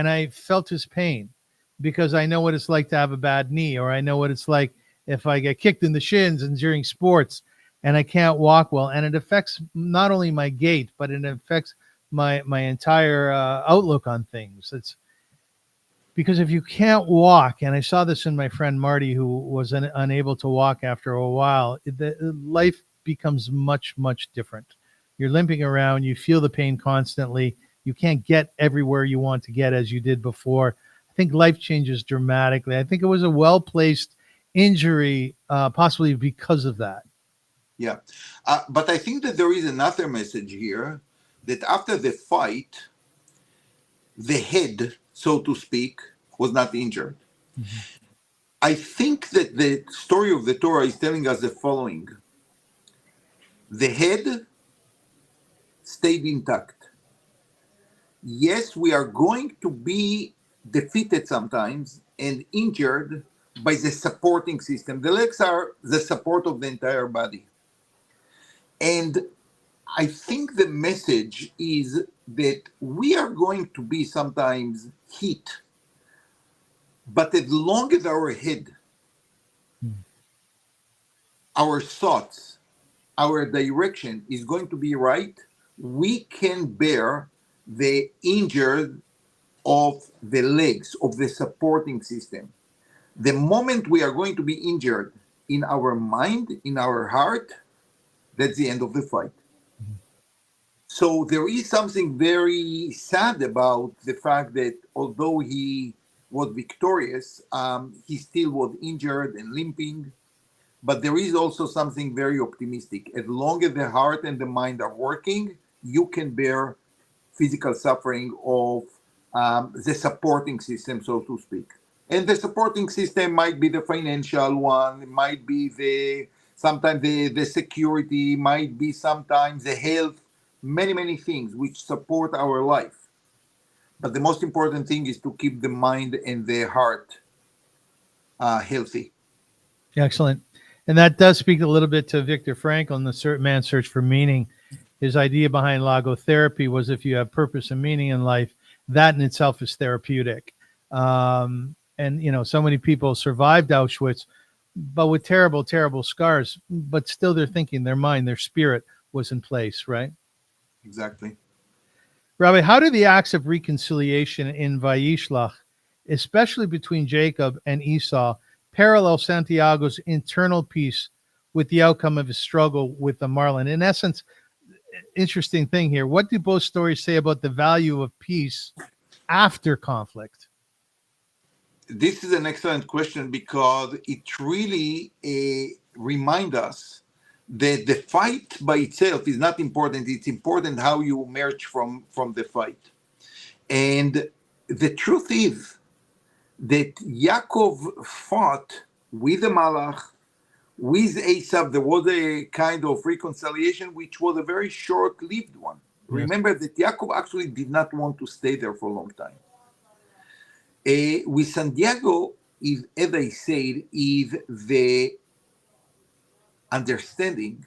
I felt his pain because I know what it's like to have a bad knee, or I know what it's like if I get kicked in the shins and during sports and I can't walk well. And it affects not only my gait, but it affects my entire outlook on things. It's because if you can't walk, and I saw this in my friend Marty, who was unable to walk after a while, life becomes much, much different. You're limping around, you feel the pain constantly, you can't get everywhere you want to get as you did before. I think life changes dramatically. I think it was a well-placed injury, possibly because of that. Yeah. But I think that there is another message here, that after the fight, the head, so to speak, was not injured. Mm-hmm. I think that the story of the Torah is telling us the following. The head stayed intact. Yes, we are going to be defeated sometimes and injured by the supporting system. The legs are the support of the entire body. And I think the message is that we are going to be sometimes hit, but as long as our head, our thoughts, our direction is going to be right, we can bear the injured of the legs, of the supporting system. The moment we are going to be injured in our mind, in our heart, that's the end of the fight. Mm-hmm. So there is something very sad about the fact that although he was victorious, he still was injured and limping. But there is also something very optimistic. As long as the heart and the mind are working, you can bear physical suffering of the supporting system, so to speak. And the supporting system might be the financial one, it might be sometimes the security, might be sometimes the health, many, many things which support our life. But the most important thing is to keep the mind and the heart healthy. Excellent. And that does speak a little bit to Viktor Frankl and the Man's Search for Meaning. His idea behind logotherapy was if you have purpose and meaning in life, that in itself is therapeutic. And, so many people survived Auschwitz, but with terrible, terrible scars, but still their thinking, their mind, their spirit was in place, right? Exactly. Rabbi, how do the acts of reconciliation in Vayishlach, especially between Jacob and Esau, parallel Santiago's internal peace with the outcome of his struggle with the marlin? In essence, interesting thing here. What do both stories say about the value of peace after conflict? this is an excellent question because it really reminds us that the fight by itself is not important. It's important how you emerge from the fight. And the truth is that Yaakov fought with the Malach, with Esau. There was a kind of reconciliation, which was a very short-lived one. Yes. Remember that Yaakov actually did not want to stay there for a long time. With Santiago, is, as I said, is the understanding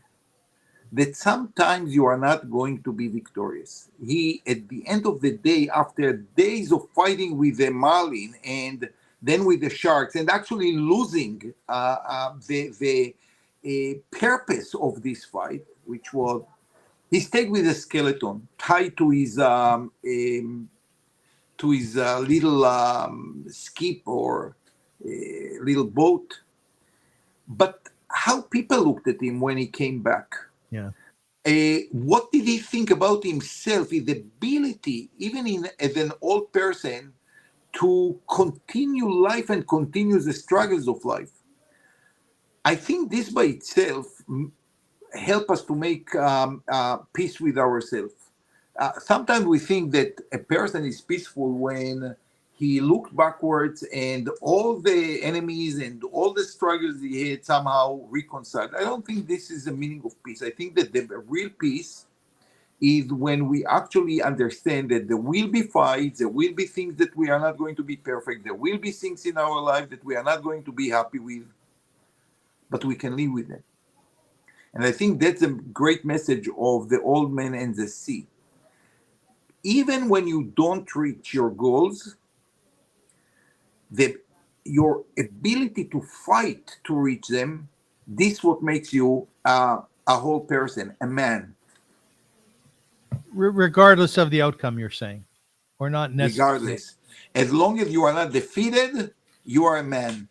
that sometimes you are not going to be victorious. He, at the end of the day, after days of fighting with the marlin and then with the sharks, and actually losing the purpose of this fight, which was he stayed with a skeleton tied to his little skip or little boat. But how people looked at him when he came back. Yeah. What did he think about himself? His ability, even as an old person, to continue life and continue the struggles of life. I think this by itself help us to make peace with ourselves. Sometimes we think that a person is peaceful when he looked backwards and all the enemies and all the struggles he had somehow reconciled. I don't think this is the meaning of peace. I think that the real peace is when we actually understand that there will be fights, there will be things that we are not going to be perfect, there will be things in our life that we are not going to be happy with, but we can live with them. And I think that's a great message of the old man and the sea. Even when you don't reach your goals, your ability to fight to reach them, this is what makes you a whole person, a man. Regardless of the outcome, you're saying, or not necessarily. Regardless. As long as you are not defeated, you are a man.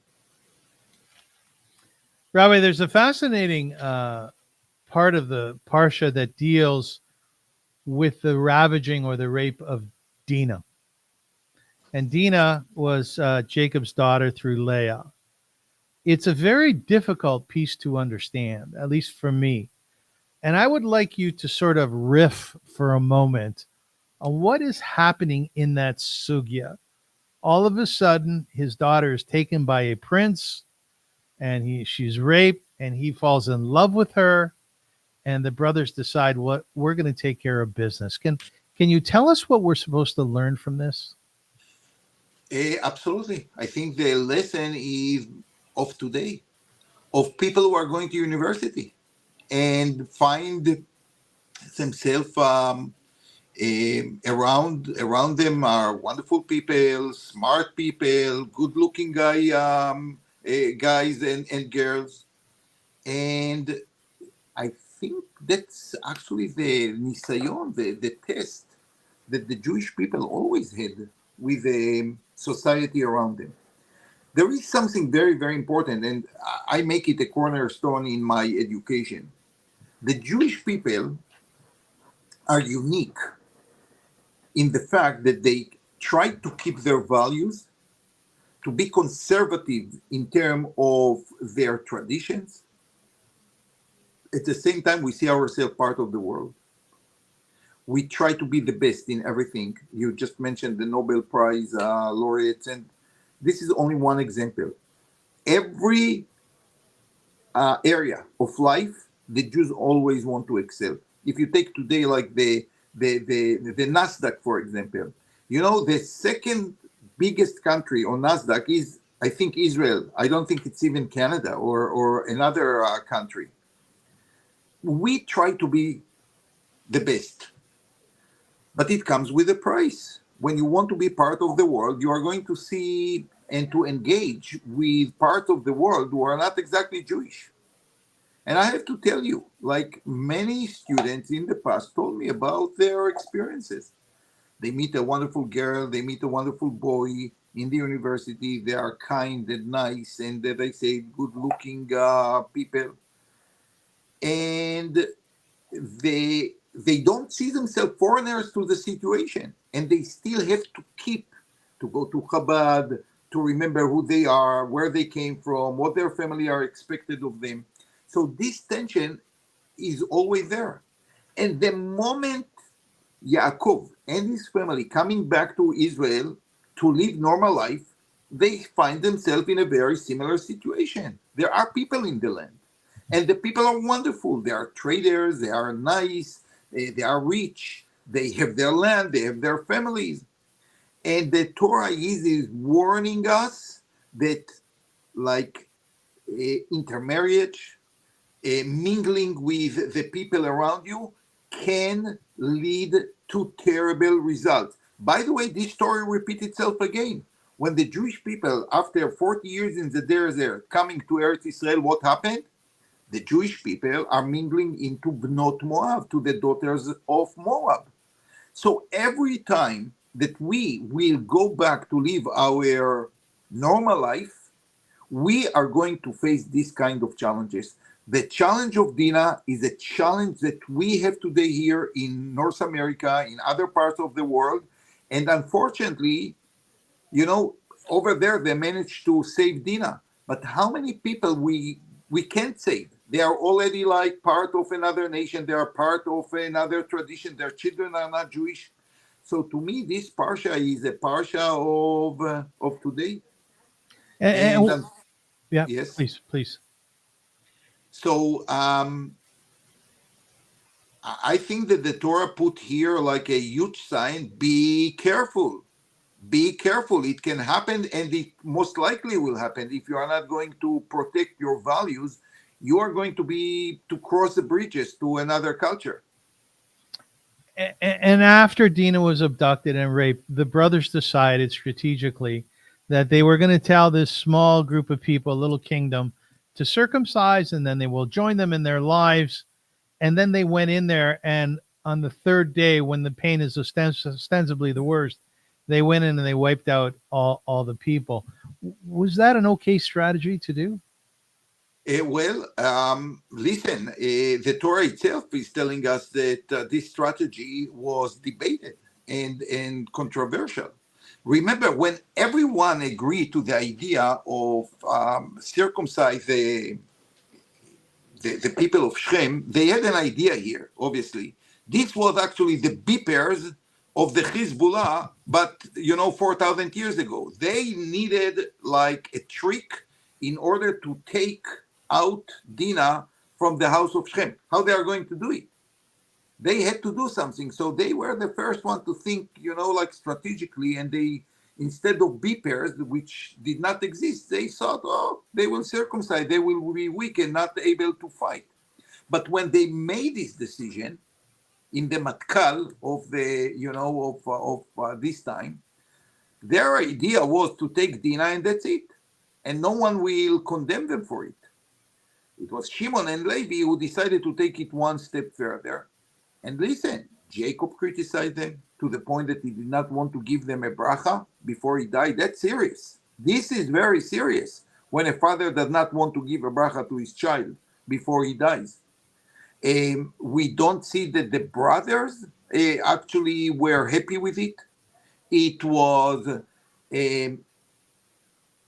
Rabbi, there's a fascinating part of the Parsha that deals with the ravaging or the rape of Dinah. And Dinah was Jacob's daughter through Leah. It's a very difficult piece to understand, at least for me. And I would like you to sort of riff for a moment on what is happening in that sugya. All of a sudden, his daughter is taken by a prince, and she's raped, and he falls in love with her, and the brothers decide what we're going to take care of business. Can you tell us what we're supposed to learn from this? Absolutely. I think the lesson is of today, of people who are going to university and find themselves around them are wonderful people, smart people, good-looking guys and girls. And I think that's actually the nisayon, the test that the Jewish people always had with the society around them. There is something very, very important, and I make it a cornerstone in my education. The Jewish people are unique in the fact that they try to keep their values, to be conservative in terms of their traditions. At the same time, we see ourselves part of the world. We try to be the best in everything. You just mentioned the Nobel Prize laureates, and this is only one example. Every area of life, the Jews always want to excel. If you take today, like the Nasdaq, for example, the second biggest country on Nasdaq is, I think, Israel. I don't think it's even Canada or another country. We try to be the best, but it comes with a price. When you want to be part of the world, you are going to see and to engage with parts of the world who are not exactly Jewish. And I have to tell you, like many students in the past told me about their experiences. They meet a wonderful girl, they meet a wonderful boy in the university. They are kind and nice, and as I say, good-looking people. And they don't see themselves foreigners to the situation, and they still have to go to Chabad, to remember who they are, where they came from, what their family are expected of them. So this tension is always there. And the moment Yaakov and his family coming back to Israel to live normal life, they find themselves in a very similar situation. There are people in the land, and the people are wonderful. They are traders, they are nice, they are rich, they have their land, they have their families. And the Torah is warning us that, like intermarriage, mingling with the people around you can lead to terrible results. By the way, this story repeats itself again. When the Jewish people, after 40 years in the desert, coming to Eretz Israel, what happened? The Jewish people are mingling into Bnot Moab, to the daughters of Moab. So every time that we will go back to live our normal life, we are going to face this kind of challenges. The challenge of Dinah is a challenge that we have today here in North America, in other parts of the world. And unfortunately, over there, they managed to save Dinah. But how many people we can't save? They are already like part of another nation. They are part of another tradition. Their children are not Jewish. So to me, this Parsha is a Parsha of today. And yeah, yes. Please. So I think that the Torah put here like a huge sign, be careful. Be careful. It can happen, and it most likely will happen. If you are not going to protect your values, you are going to cross the bridges to another culture. And after Dinah was abducted and raped, the brothers decided strategically that they were going to tell this small group of people, a little kingdom, to circumcise, and then they will join them in their lives. And then they went in there, and on the third day, when the pain is ostensibly the worst, they went in and they wiped out all the people. Was that an okay strategy to do? Listen, the Torah itself is telling us that this strategy was debated and controversial. Remember, when everyone agreed to the idea of circumcise the people of Shechem, they had an idea here, obviously. This was actually the beepers of the Hezbollah, but 4,000 years ago. They needed like a trick in order to take out Dinah from the house of Shechem. How they are going to do it? They had to do something. So they were the first one to think, like strategically, and they, instead of beepers, which did not exist, they thought, they will circumcise, they will be weak and not able to fight. But when they made this decision, in the matkal of the, this time, their idea was to take Dinah and that's it. And no one will condemn them for it. It was Shimon and Levi who decided to take it one step further. And listen, Jacob criticized them to the point that he did not want to give them a bracha before he died. That's serious. This is very serious when a father does not want to give a bracha to his child before he dies. We don't see that the brothers actually were happy with it. It was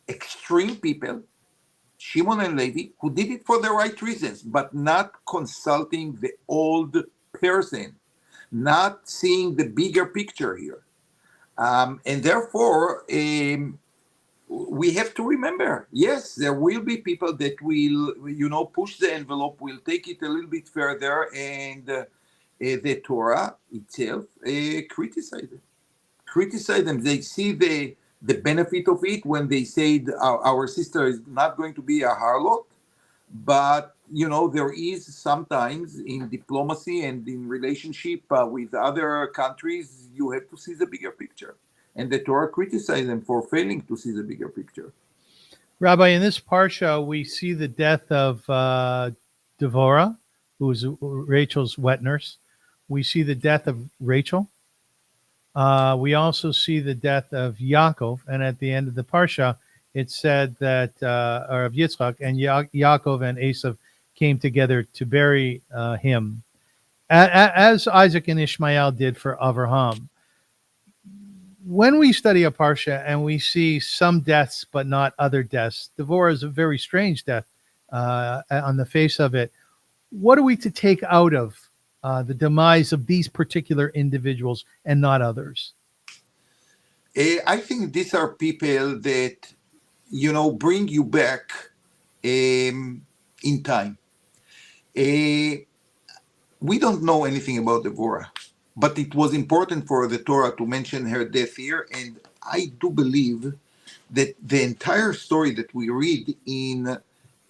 extreme people, Shimon and Levi, who did it for the right reasons, but not consulting the old person, not seeing the bigger picture here. And therefore, we have to remember, yes, there will be people that will, push the envelope, will take it a little bit further, and the Torah itself criticize them. They see the benefit of it when they say our sister is not going to be a harlot, but there is sometimes in diplomacy and in relationship with other countries, you have to see the bigger picture. And the Torah criticized them for failing to see the bigger picture. Rabbi, in this parsha, we see the death of Devorah, who is Rachel's wet nurse. We see the death of Rachel. We also see the death of Yaakov. And at the end of the parsha, it said that, or of Yitzchak, and Yaakov and Esau came together to bury him, as Isaac and Ishmael did for Avraham. when we study a parsha and we see some deaths but not other deaths, Devorah is a very strange death on the face of it. What are we to take out of the demise of these particular individuals and not others? I think these are people that, bring you back in time. We don't know anything about Devorah, but it was important for the Torah to mention her death here. And I do believe that the entire story that we read in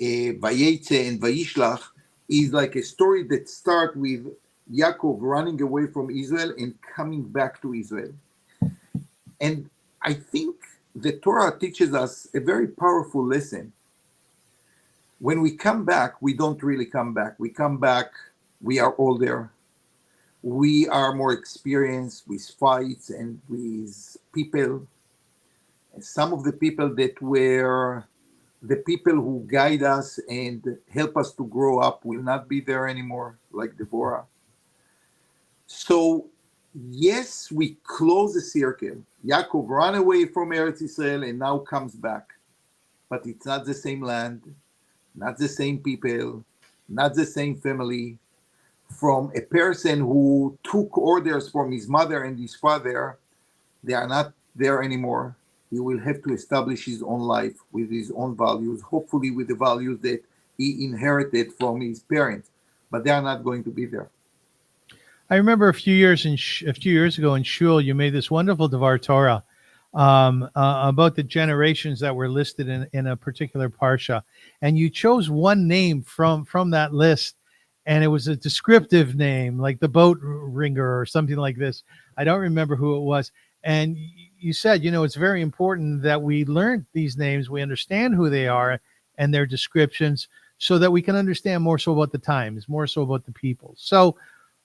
Vayetze and Vayishlach is like a story that starts with Yaakov running away from Israel and coming back to Israel. And I think the Torah teaches us a very powerful lesson. When we come back, we don't really come back. We come back, we are older. We are more experienced with fights and with people. And some of the people that were the people who guide us and help us to grow up will not be there anymore, like Devorah. So, yes, we close the circle. Yaakov ran away from Eretz Israel and now comes back. But it's not the same land, not the same people, not the same family. From a person who took orders from his mother and his father, they are not there anymore. He will have to establish his own life with his own values, hopefully with the values that he inherited from his parents. But they are not going to be there. I remember a few years ago in Shul, you made this wonderful Devar Torah about the generations that were listed in a particular parsha, and you chose one name from that list, and it was a descriptive name, like the boat ringer or something like this. I don't remember who it was, and you said, it's very important that we learn these names, we understand who they are and their descriptions, so that we can understand more so about the times, more so about the people. So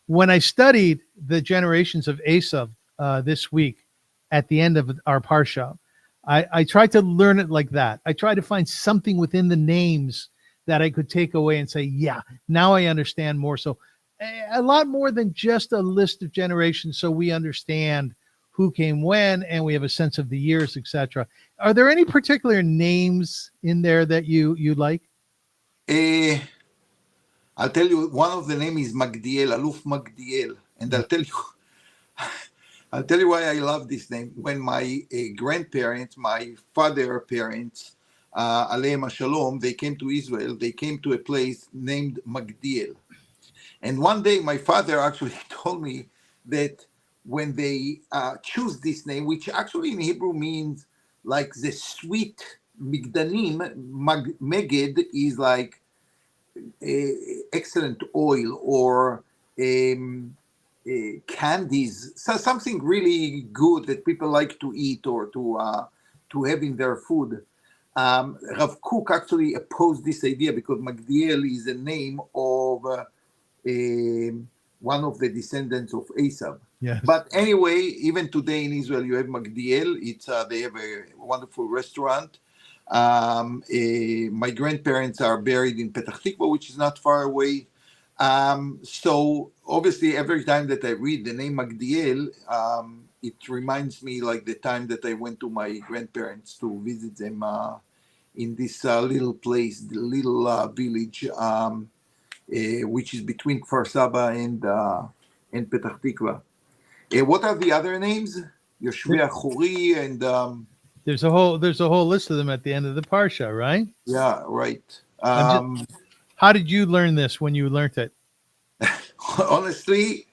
when I studied the generations of Esau this week at the end of our Parsha, I tried to learn it like that. I tried to find something within the names that I could take away and say, yeah, now I understand more. So a lot more than just a list of generations, so we understand who came when and we have a sense of the years, etc. Are there any particular names in there that you like? I'll tell you, one of the names is Magdiel, Aluf Magdiel. And I'll tell you why I love this name. When my grandparents, my father parents, Aleim Shalom, they came to Israel, they came to a place named Magdiel. And one day my father actually told me that when they choose this name, which actually in Hebrew means like the sweet Migdalim, Meged is like excellent oil or candies, so something really good that people like to eat or to have in their food. Rav Kook actually opposed this idea because Magdiel is a name of one of the descendants of Esau. Yes. But anyway, even today in Israel, you have Magdiel. They have a wonderful restaurant. My grandparents are buried in Petach Tikva, which is not far away. So obviously, every time that I read the name Magdiel, it reminds me like the time that I went to my grandparents to visit them in this little place, the little village, which is between Kfar Saba and Petach Tikva. What are the other names? Yoshvei Achori and there's a whole list of them at the end of the parsha, right? Yeah, right. How did you learn this when you learned it? Honestly,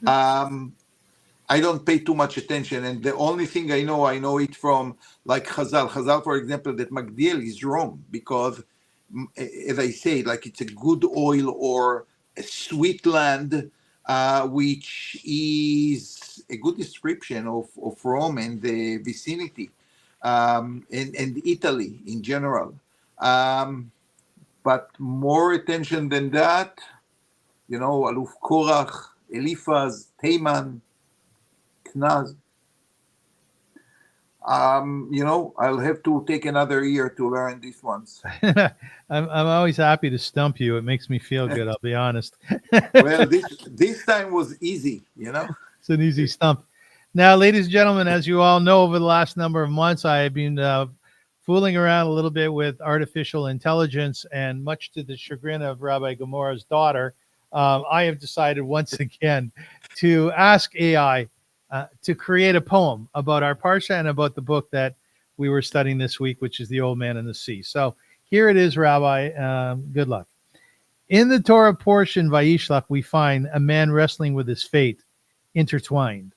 I don't pay too much attention, and the only thing I know it from like Chazal. Chazal, for example, that Magdiel is wrong because, as I say, like it's a good oil or a sweet land, which is a good description of Rome and the vicinity, and Italy in general. But more attention than that, Aluf Korach, Eliphaz, Teman, Knaz. I'll have to take another year to learn these ones. I'm always happy to stump you. It makes me feel good, I'll be honest. Well, this time was easy, It's an easy stump. Now, ladies and gentlemen, as you all know, over the last number of months, I have been fooling around a little bit with artificial intelligence, and much to the chagrin of Rabbi Gomorrah's daughter, I have decided once again to ask AI to create a poem about our Parsha and about the book that we were studying this week, which is The Old Man and the Sea. So here it is, Rabbi. Good luck. In the Torah portion, Vayishlach, we find a man wrestling with his fate, intertwined.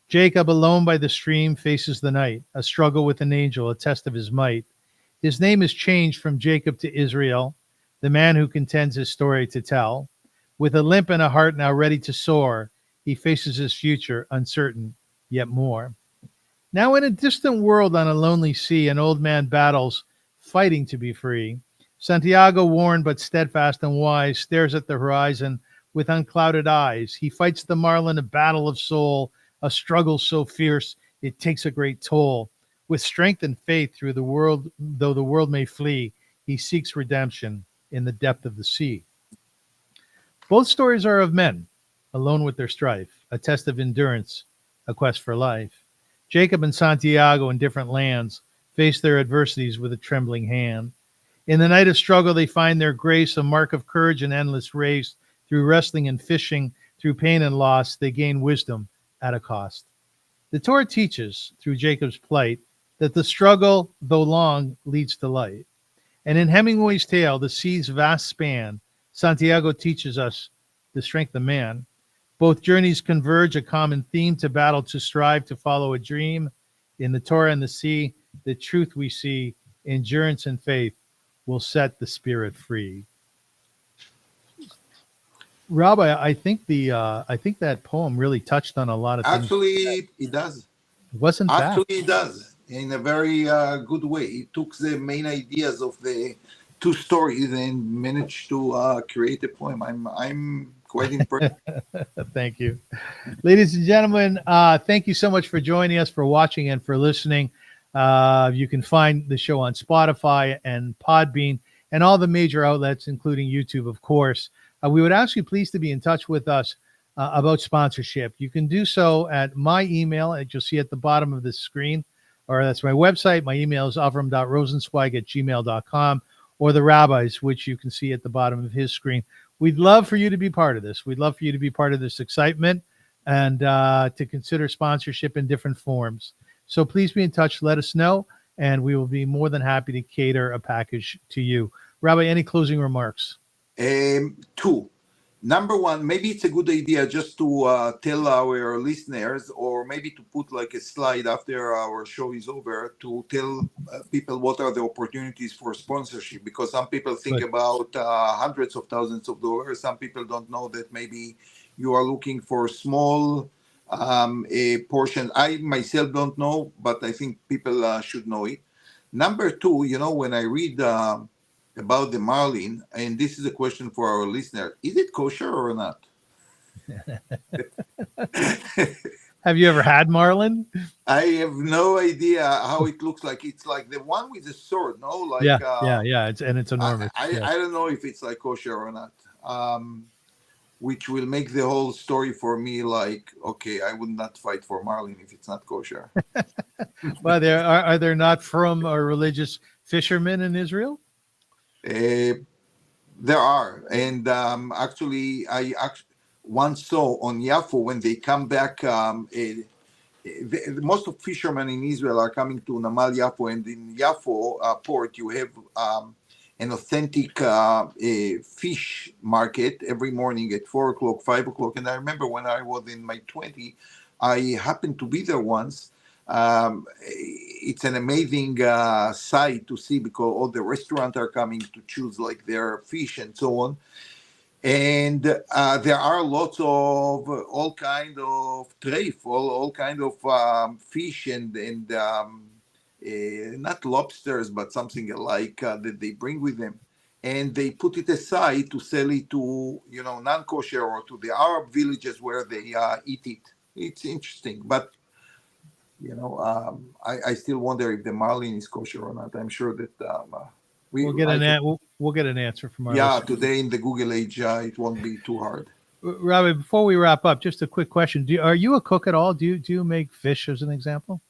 Jacob, alone by the stream, faces the night, a struggle with an angel, a test of his might. His name is changed from Jacob to Israel, the man who contends his story to tell. With a limp and a heart now ready to soar, he faces his future, uncertain, yet more. Now in a distant world on a lonely sea, an old man battles, fighting to be free. Santiago, worn but steadfast and wise, stares at the horizon with unclouded eyes. He fights the marlin, a battle of soul, a struggle so fierce it takes a great toll. With strength and faith through the world, though the world may flee, he seeks redemption in the depth of the sea. Both stories are of men, alone with their strife, a test of endurance, a quest for life. Jacob and Santiago in different lands face their adversities with a trembling hand. In the night of struggle, they find their grace, a mark of courage and endless race. Through wrestling and fishing, through pain and loss, they gain wisdom at a cost. The Torah teaches, through Jacob's plight, that the struggle, though long, leads to light. And in Hemingway's tale, The Sea's Vast Span, Santiago teaches us the strength of man. Both journeys converge, a common theme, to battle, to strive, to follow a dream. In the Torah and the sea, the truth we see, endurance and faith, will set the spirit free. Rabbi, I think that poem really touched on a lot of things. Actually, it does. It wasn't bad. Actually, it does in a very good way. It took the main ideas of the two stories and managed to create a poem. I'm quite impressed. Thank you, ladies and gentlemen. Thank you so much for joining us, for watching, and for listening. You can find the show on Spotify and Podbean and all the major outlets, including YouTube, of course. We would ask you please to be in touch with us about sponsorship. You can do so at my email, that you'll see at the bottom of the screen, or that's my website. My email is avrum.rosensweig@gmail.com, or the rabbi's, which you can see at the bottom of his screen. We'd love for you to be part of this. We'd love for you to be part of this excitement and to consider sponsorship in different forms. So please be in touch. Let us know, and we will be more than happy to cater a package to you. Rabbi, any closing remarks? Two. Number one, maybe it's a good idea just to tell our listeners, or maybe to put like a slide after our show is over, to tell people what are the opportunities for sponsorship, because some people think about hundreds of thousands of dollars. Some people don't know that maybe you are looking for small a portion. I myself don't know, but I think people should know it. Number two, when I read about the marlin, and this is a question for our listener, is it kosher or not? Have you ever had marlin? I have no idea how it looks like. It's like the one with the sword, no? Like yeah. It's enormous. I don't know if it's like kosher or not. Which will make the whole story for me like, okay, I would not fight for marlin if it's not kosher. Well, are there not from or religious fishermen in Israel? There are, and actually, I once saw on Yafo when they come back. Most of fishermen in Israel are coming to Namal Yafo, and in Yafo port you have an authentic fish market every morning at 4 o'clock, 5 o'clock. And I remember when I was in my 20s, I happened to be there once. It's an amazing sight to see, because all the restaurants are coming to choose like their fish and so on. And there are lots of all kind of treif, all kind of fish and not lobsters, but something like that they bring with them. And they put it aside to sell it to, non-kosher or to the Arab villages where they eat it. It's interesting, but I still wonder if the marlin is kosher or not. I'm sure that we'll get an answer from our listeners. Today in the Google age, it won't be too hard. Rabbi, before we wrap up, just a quick question: are you a cook at all? Do you make fish as an example?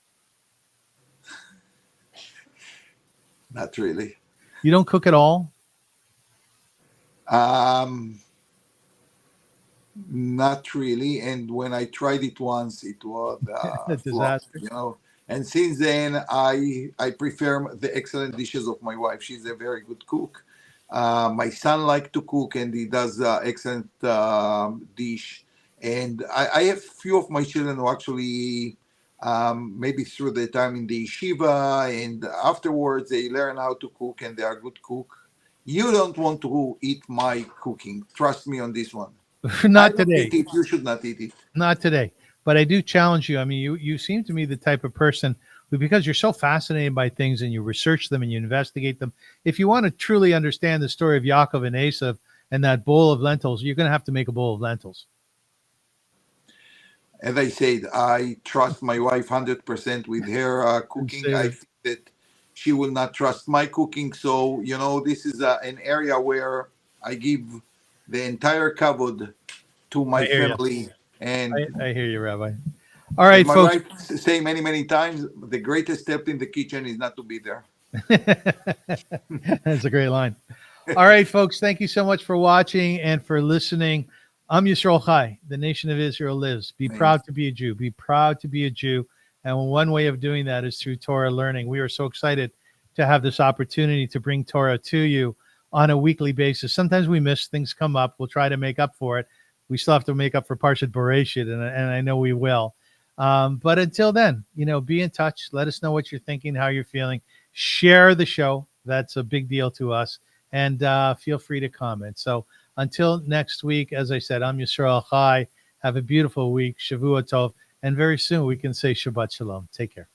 Not really. You don't cook at all? Um, Not really. And when I tried it once, it was A flop, disaster. you know. And since then, I prefer the excellent dishes of my wife. She's a very good cook. My son likes to cook, and he does excellent dish. And I have few of my children who actually maybe through the time in the yeshiva, and afterwards they learn how to cook, and they are good cook. You don't want to eat my cooking. Trust me on this one. I Not don't today. eat it. You should not eat it. Not today. But I do challenge you. I mean, you seem to me the type of person who, because you're so fascinated by things and you research them and you investigate them, if you want to truly understand the story of Yaakov and Esau and that bowl of lentils, you're going to have to make a bowl of lentils. As I said, I trust my wife 100% with her cooking. I Sincerely. think that she will not trust my cooking. So, you know, this is an area where I give the entire kavod to I my hear you. family. And I hear you, Rabbi. All as right, my folks. wife say many, many times, the greatest step in the kitchen is not to be there. That's a great line. All right, folks. Thank you so much for watching and for listening. I'm Yisrael Chai. The nation of Israel lives. Be Amen. proud to be a Jew. Be proud to be a Jew. And one way of doing that is through Torah learning. We are so excited to have this opportunity to bring Torah to you on a weekly basis. Sometimes we miss, things come up. We'll try to make up for it. We still have to make up for Parsha Prose, and I know we will. But until then, be in touch. Let us know what you're thinking, how you're feeling. Share the show. That's a big deal to us. And feel free to comment. So until next week, as I said, I'm Yisrael Chai. Have a beautiful week. Shavua Tov. And very soon we can say Shabbat Shalom. Take care.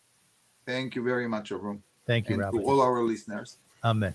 Thank you very much, Avrum. Thank you, And Rabbi. to all our listeners. Amen.